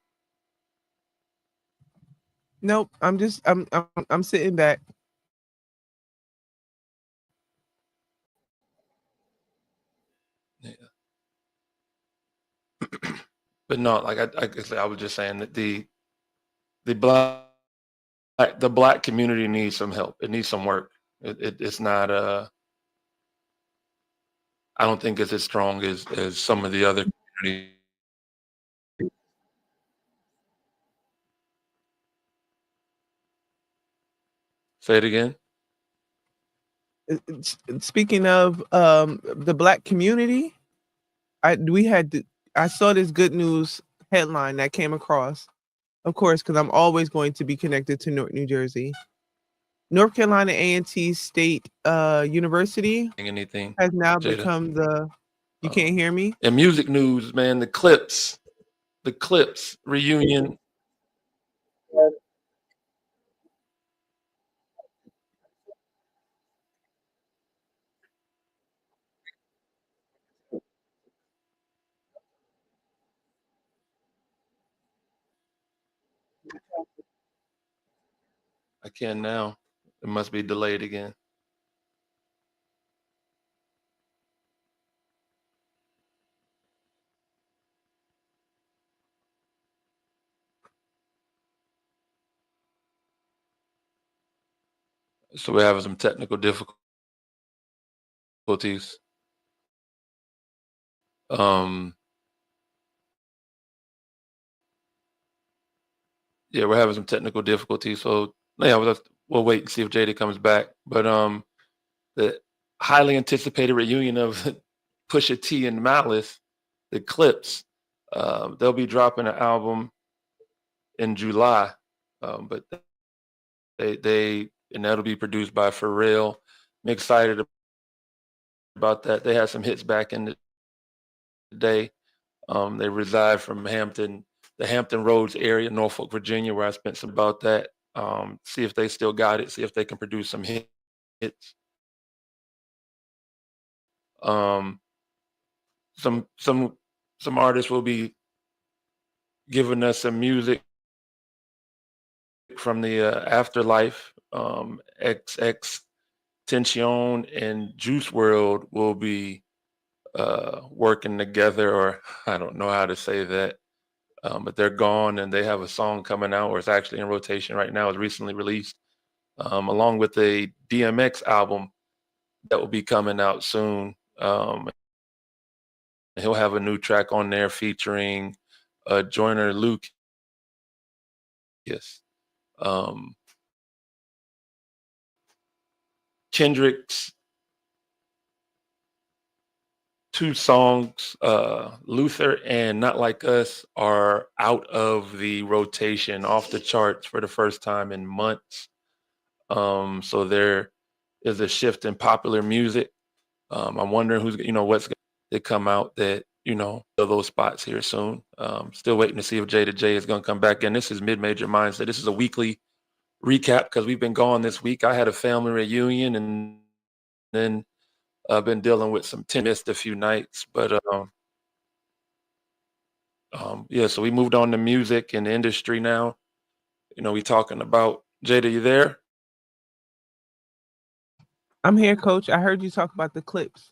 Nope. I'm sitting back. yeah. But no, like I guess I was just saying that the black the black community needs some help. It needs some work. It's not I don't think it's as strong as some of the other communities. Say it again. Speaking of the black community, I saw this good news headline that came across. Of course, because I'm always going to be connected to Newark, New Jersey. North Carolina A&T State University Anything, has now Jada? become the. You can't hear me? And music news, man. The Clips reunion. I can now. It must be delayed again. So we're having some technical difficulties. Um, yeah, we're having some technical difficulties. So yeah, we'll wait and see if Jada comes back. But the highly anticipated reunion of Pusha T and Malice, the Clips, they'll be dropping an album in July. But they and that'll be produced by Pharrell. I'm excited about that. They had some hits back in the day. They reside from the Hampton Roads area, Norfolk, Virginia, where I spent some about that. See if they still got it. See if they can produce some hits. Um, some some some artists will be giving us some music from the afterlife. XX Tension and Juice World will be working together, or I don't know how to say that. But they're gone and they have a song coming out, or it's actually in rotation right now. It's recently released, along with a DMX album that will be coming out soon. He'll have a new track on there featuring Joyner Lucas. Um, Kendrick's two songs, Luther and Not Like Us, are out of the rotation, off the charts for the first time in months. So there is a shift in popular music. I'm wondering what's going to come out that, fill those spots here soon. Still waiting to see if Jada J is going to come back in. This is Mid Major Mindset. This is a weekly recap because we've been gone this week. I had a family reunion, and then I've been dealing with some missed a few nights, but yeah. So we moved on to music and industry now. We talking about Jada. You there? I'm here, coach. I heard you talk about the clips.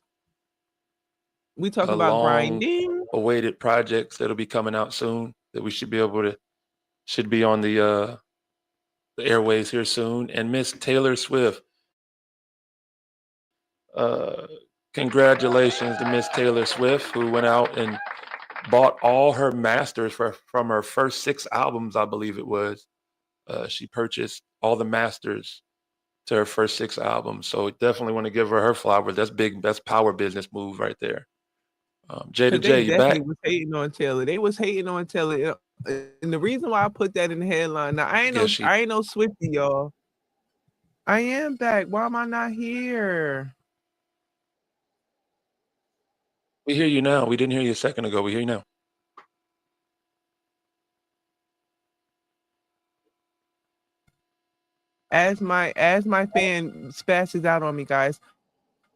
We talk A about long grinding. awaited projects that'll be coming out soon that we should be on the airways here soon. And Miss Taylor Swift, uh, congratulations to Miss Taylor Swift, who went out and bought all her masters from her first 6 albums, I believe it was. She purchased all the masters to her first 6 albums. So definitely want to give her flowers. That's big. That's power business move right there. Jada Because they J, you definitely back? was hating on Taylor. They was hating on Taylor. And the reason why I put that in the headline, now Guess she. I ain't no Swifty, y'all. I am back. Why am I not here? We hear you now. We didn't hear you a second ago. We hear you now. As my fan spasses out on me, guys.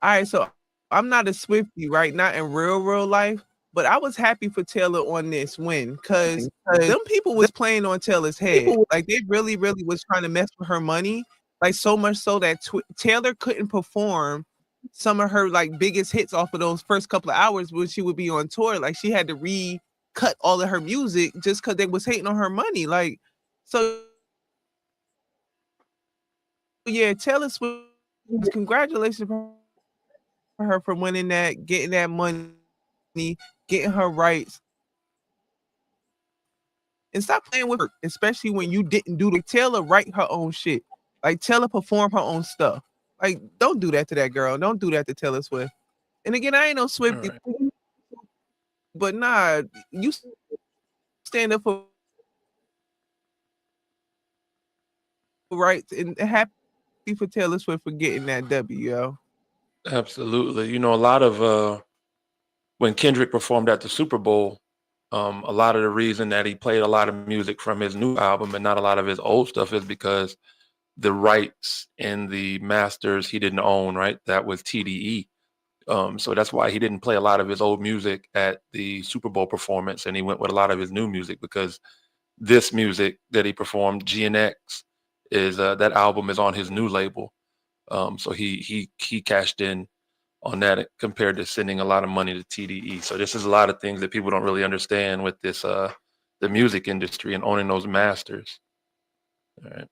All right, so I'm not a Swifty, right? Not in real life, but I was happy for Taylor on this win because them people was playing on Taylor's head. Like they really was trying to mess with her money. Like so much so that Taylor couldn't perform some of her like biggest hits off of those first couple of hours when she would be on tour. Like she had to recut all of her music just because they was hating on her money. Like so, yeah, Taylor Swift. Congratulations for her for winning that, getting that money, getting her rights, and stop playing with her, especially when you didn't do the Taylor write her own shit. Like Taylor perform her own stuff. Like, don't do that to that girl. Don't do that to Taylor Swift. And again, I ain't no All Swifty, right. but nah, you stand up for rights and happy for Taylor Swift for getting that W, yo. Absolutely. A lot of when Kendrick performed at the Super Bowl, a lot of the reason that he played a lot of music from his new album and not a lot of his old stuff is because the rights and the masters he didn't own, right? That was TDE. So that's why he didn't play a lot of his old music at the Super Bowl performance, and he went with a lot of his new music because this music that he performed, GNX, is that album is on his new label. So he cashed in on that compared to sending a lot of money to TDE. So this is a lot of things that people don't really understand with this the music industry and owning those masters. All right.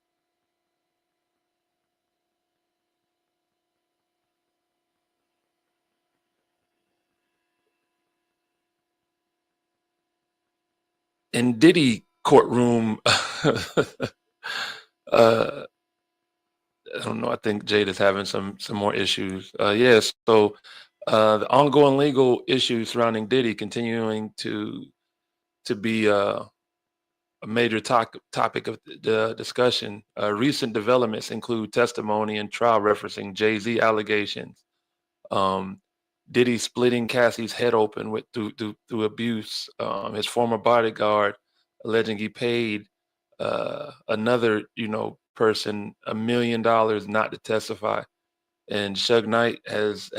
In Diddy courtroom, I don't know. I think Jade is having some more issues. Yes. So the ongoing legal issues surrounding Diddy continuing to be a major topic of the discussion. Recent developments include testimony and trial referencing Jay-Z allegations. Um, Diddy splitting Cassie's head open through abuse. His former bodyguard alleging he paid another person $1 million not to testify. And Suge Knight has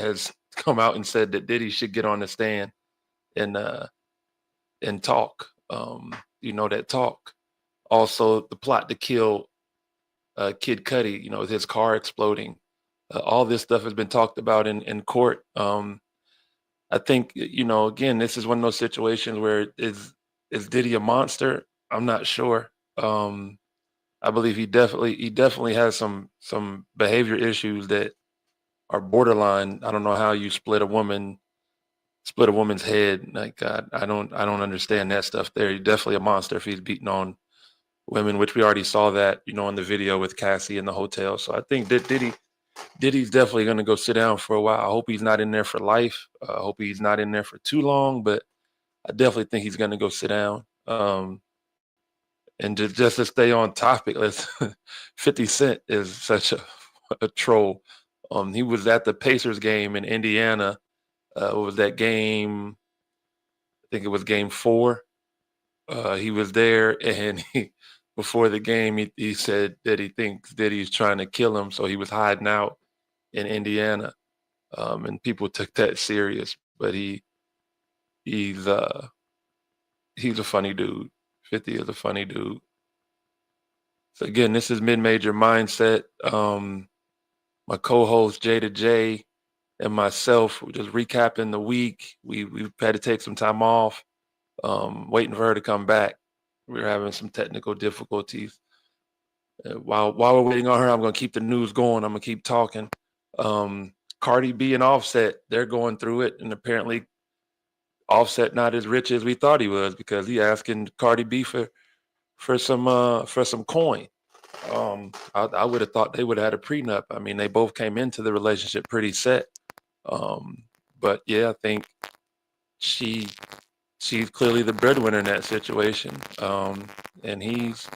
come out and said that Diddy should get on the stand and talk. That talk. Also, the plot to kill Kid Cudi, with his car exploding. All this stuff has been talked about in court. I think, again, this is one of those situations where is Diddy a monster? I'm not sure. I believe he definitely has some behavior issues that are borderline. I don't know how you split a woman's head. Like I don't understand that stuff there. He's definitely a monster if he's beating on women, which we already saw that, in the video with Cassie in the hotel. So I think that Diddy's definitely going to go sit down for a while. I hope he's not in there for life. I hope he's not in there for too long, but I definitely think he's going to go sit down. And just to stay on topic, let's 50 Cent is such a troll. He was at the Pacers game in Indiana. What was that game? I think it was game 4. He was there and before the game, he said that he thinks that he's trying to kill him, so he was hiding out in Indiana, and people took that serious. But he's he's a funny dude. 50 is a funny dude. So again, this is Mid-Major Mindset. My co-host Jada J and myself, we're just recapping the week. We've had to take some time off, waiting for her to come back. We're having some technical difficulties. While we're waiting on her, I'm gonna keep the news going. I'm gonna keep talking. Cardi B and Offset, they're going through it, and apparently Offset not as rich as we thought he was because he asking Cardi B for some coin. I would have thought they would have had a prenup. I mean, they both came into the relationship pretty set. But yeah, I think she's clearly the breadwinner in that situation. And he's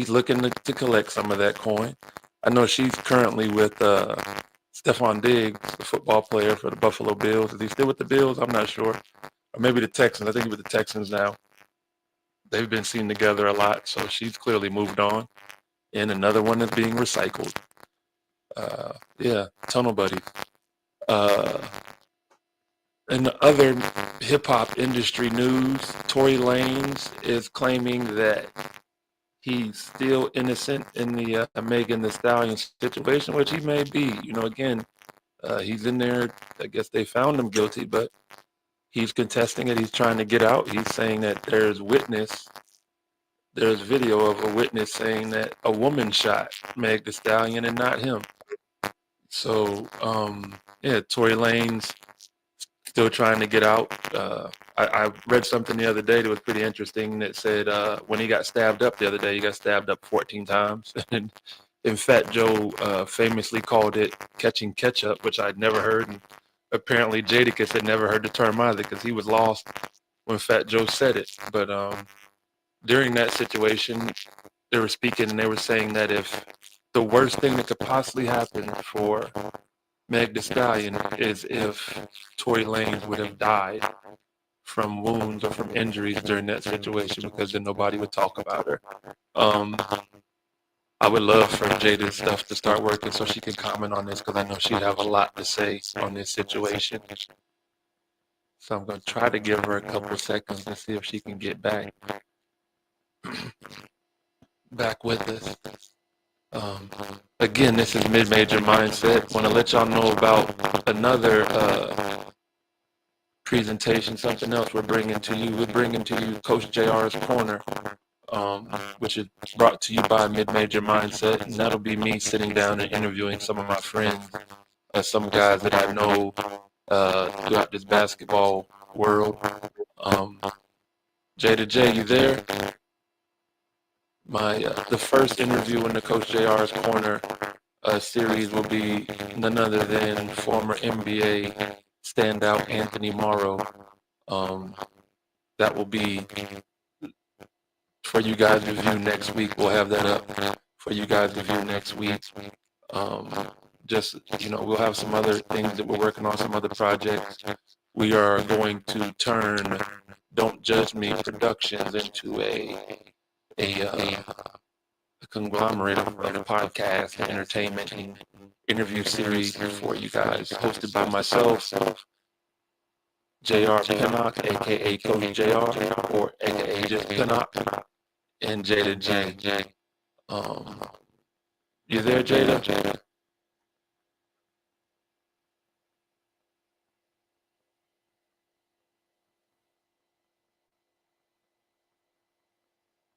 looking to collect some of that coin. I know she's currently with Stephon Diggs, the football player for the Buffalo Bills. Is he still with the Bills? I'm not sure. Or maybe the Texans. I think he's with the Texans now. They've been seen together a lot, so she's clearly moved on. And another one is being recycled. Yeah, tunnel buddies. In the other hip-hop industry news, Tory Lanez is claiming that he's still innocent in the Megan Thee Stallion situation, which he may be. You know, again, he's in there. I guess they found him guilty, but he's contesting it. He's trying to get out. He's saying that there's video of a witness saying that a woman shot Meg Thee Stallion and not him. So, yeah, Tory Lanez still trying to get out. I read something the other day that was pretty interesting that said when he got stabbed up the other day, he got stabbed up 14 times. And Fat Joe famously called it catching ketchup, which I'd never heard. And apparently Jadakiss had never heard the term either because he was lost when Fat Joe said it. But during that situation, they were speaking and they were saying that if the worst thing that could possibly happen for Meg Thee Stallion is if Tory Lanez would have died from wounds or from injuries during that situation because then nobody would talk about her. I would love for Jada's stuff to start working so she can comment on this because I know she'd have a lot to say on this situation. So I'm going to try to give her a couple of seconds to see if she can get back with us. Again, this is Mid-Major Mindset. Want to let y'all know about another presentation, something else we're bringing to you. We're bringing to you Coach JR's Corner, which is brought to you by Mid-Major Mindset. And that'll be me sitting down and interviewing some of my friends, some guys that I know throughout this basketball world. Jada J, you there? The first interview in the Coach JR's Corner series will be none other than former NBA standout Anthony Morrow. That will be for you guys to review next week. We'll have that up for you guys to review next week. Just, we'll have some other things that we're working on, some other projects. We are going to turn Don't Judge Me Productions into a conglomerate of podcasts and entertainment and interview series for you guys, hosted by myself, JR Pinnock, aka Coach JR, or aka just Pinnock, and Jada J. You there, Jada?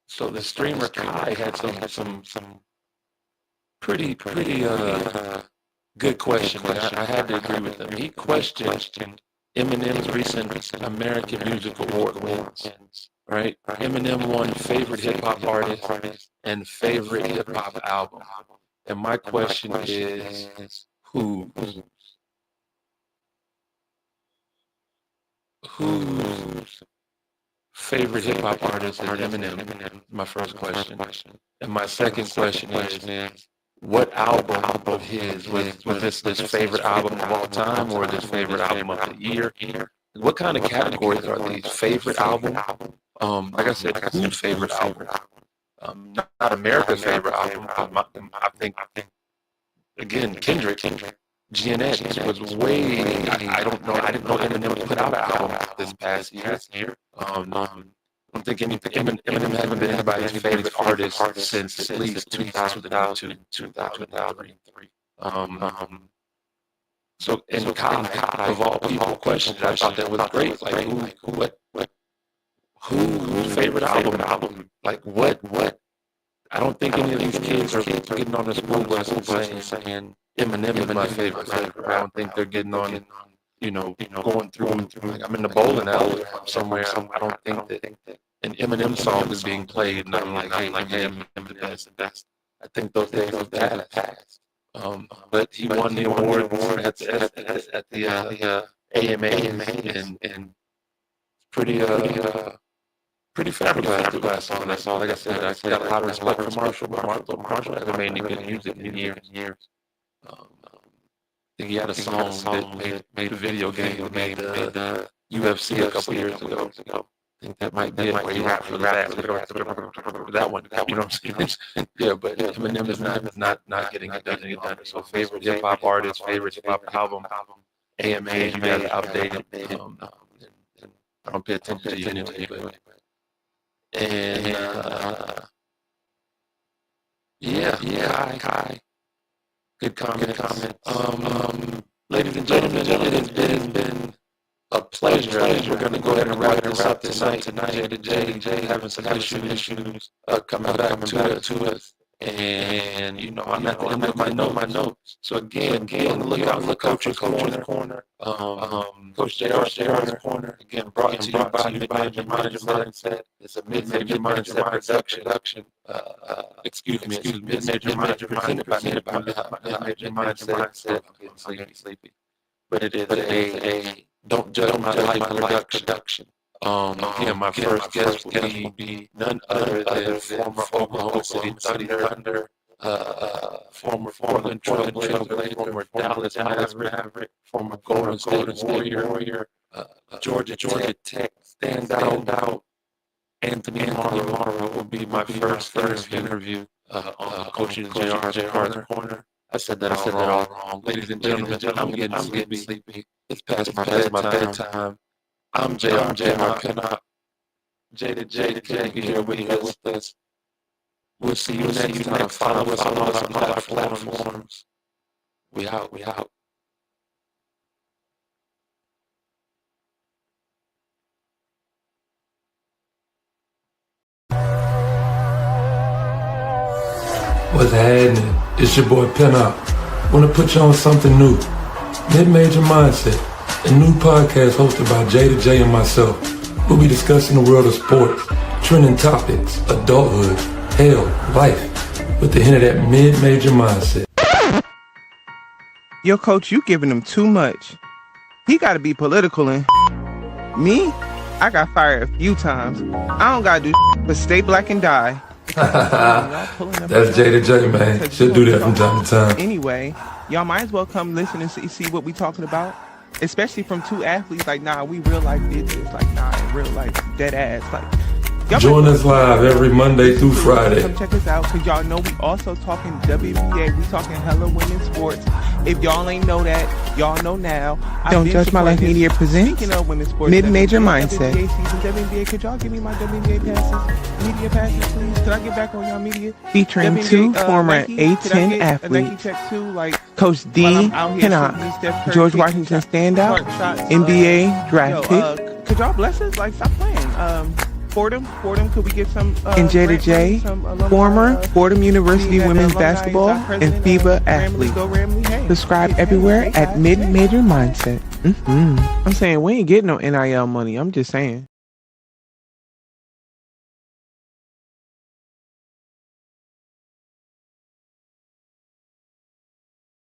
So the streamer Kai had some pretty good questions. I had to agree with him. He questioned Eminem's recent American Music Award wins. Right? Eminem won favorite hip hop artist and favorite hip hop album. And my question is, whose favorite hip hop artist is Eminem? My first question. And my second question is, what album of his was this favorite album of all time or this favorite album of the year? What kind of categories are these? Favorite album? Like I said, whose favorite album? Not America's favorite album. I think again, Kendrick, GNX was way. I don't know. I didn't know Eminem put out an album this past year. I don't think Eminem hasn't been anybody's favorite artist since at least 2002, 2003. So and Kai, of all people, questioned. I thought that was great. Like whose favorite album? Like what? I don't think any of these kids are getting on the school bus and saying Eminem is my favorite rapper. I don't think they're getting on, going through. Like I'm in the bowling alley somewhere. I don't think that an Eminem song is being played. And I'm like, hey, Eminem is the best. I think those days have passed. But he won the award at the AMA and pretty fabulous song. That's all. Like I said, I got a lot of respect for Marshall. Marshall hasn't made any good music in years. I think he had a song that made a video game that made the UFC a couple years ago. I think that might be it. Where he rapped for that one. You know what I'm saying? Yeah, but Eminem is not getting it done. So favorite hip hop artist, favorite hip hop album, AMA, you got to update it. I don't pay attention to you anyway, but. And Kai. Good comment. Ladies and gentlemen, it has been a pleasure. We're going to go ahead and wrap this up tonight. J having some issues coming back to us. And I'm at the end of my notes. So again, look out for Coach's Corner. Coach JR's Corner. Again, brought to you by Major Mindset. It's a Major Mindset production. Excuse me, Major Mindset presented by Major Mindset. I'm getting sleepy. But it is a Don't Judge My Life production. Again, my first guest will be none other than former Oklahoma City Thunder, former Portland Trailblazer, former Dallas Maverick, former Golden State Warrior, Georgia Tech standout. Anthony Morrow will be my first interview on Coaching JR's Corner. I said that all wrong. Ladies and gentlemen, I'm getting sleepy. It's past my bedtime. I'm JR Pinnock. J to J be here with us. We'll see you next time. Follow us on all our platforms. We out. What's happening? It's your boy Pinnock. Want to put you on something new. Mid-Major Mindset, a new podcast hosted by J to J and myself. We'll be discussing the world of sports, trending topics, adulthood, hell, life, with the hint of that mid-major mindset. Yo, coach, you giving him too much. He got to be political and me, I got fired a few times. I don't got to do but stay black and die. That's J to J, man. She'll do that from time to time. Anyway, y'all might as well come listen and see what we talking about. Especially from two athletes, like, nah, we real life bitches. Like, nah, in real life, dead ass. Like, join us live every Monday through Friday. Come check us out, because y'all know we also talking WNBA. We talking hella women's sports. If y'all ain't know that, y'all know now. Don't Judge My Life Media presents Mid-Major Mindset. WNBA, could y'all give me my WNBA passes? Media passes, please? Could I get back on y'all media? Featuring WNBA, two former Nike, A10 athletes. Coach D. Pinnock, George Washington standout, NBA draft pick. Could y'all bless us? Like, stop playing. Fordham, could we get some? And J to J, former Fordham University women's basketball and FIBA athlete. Subscribe everywhere at Mid-Major Mindset. I'm saying we ain't getting no NIL money. I'm just saying.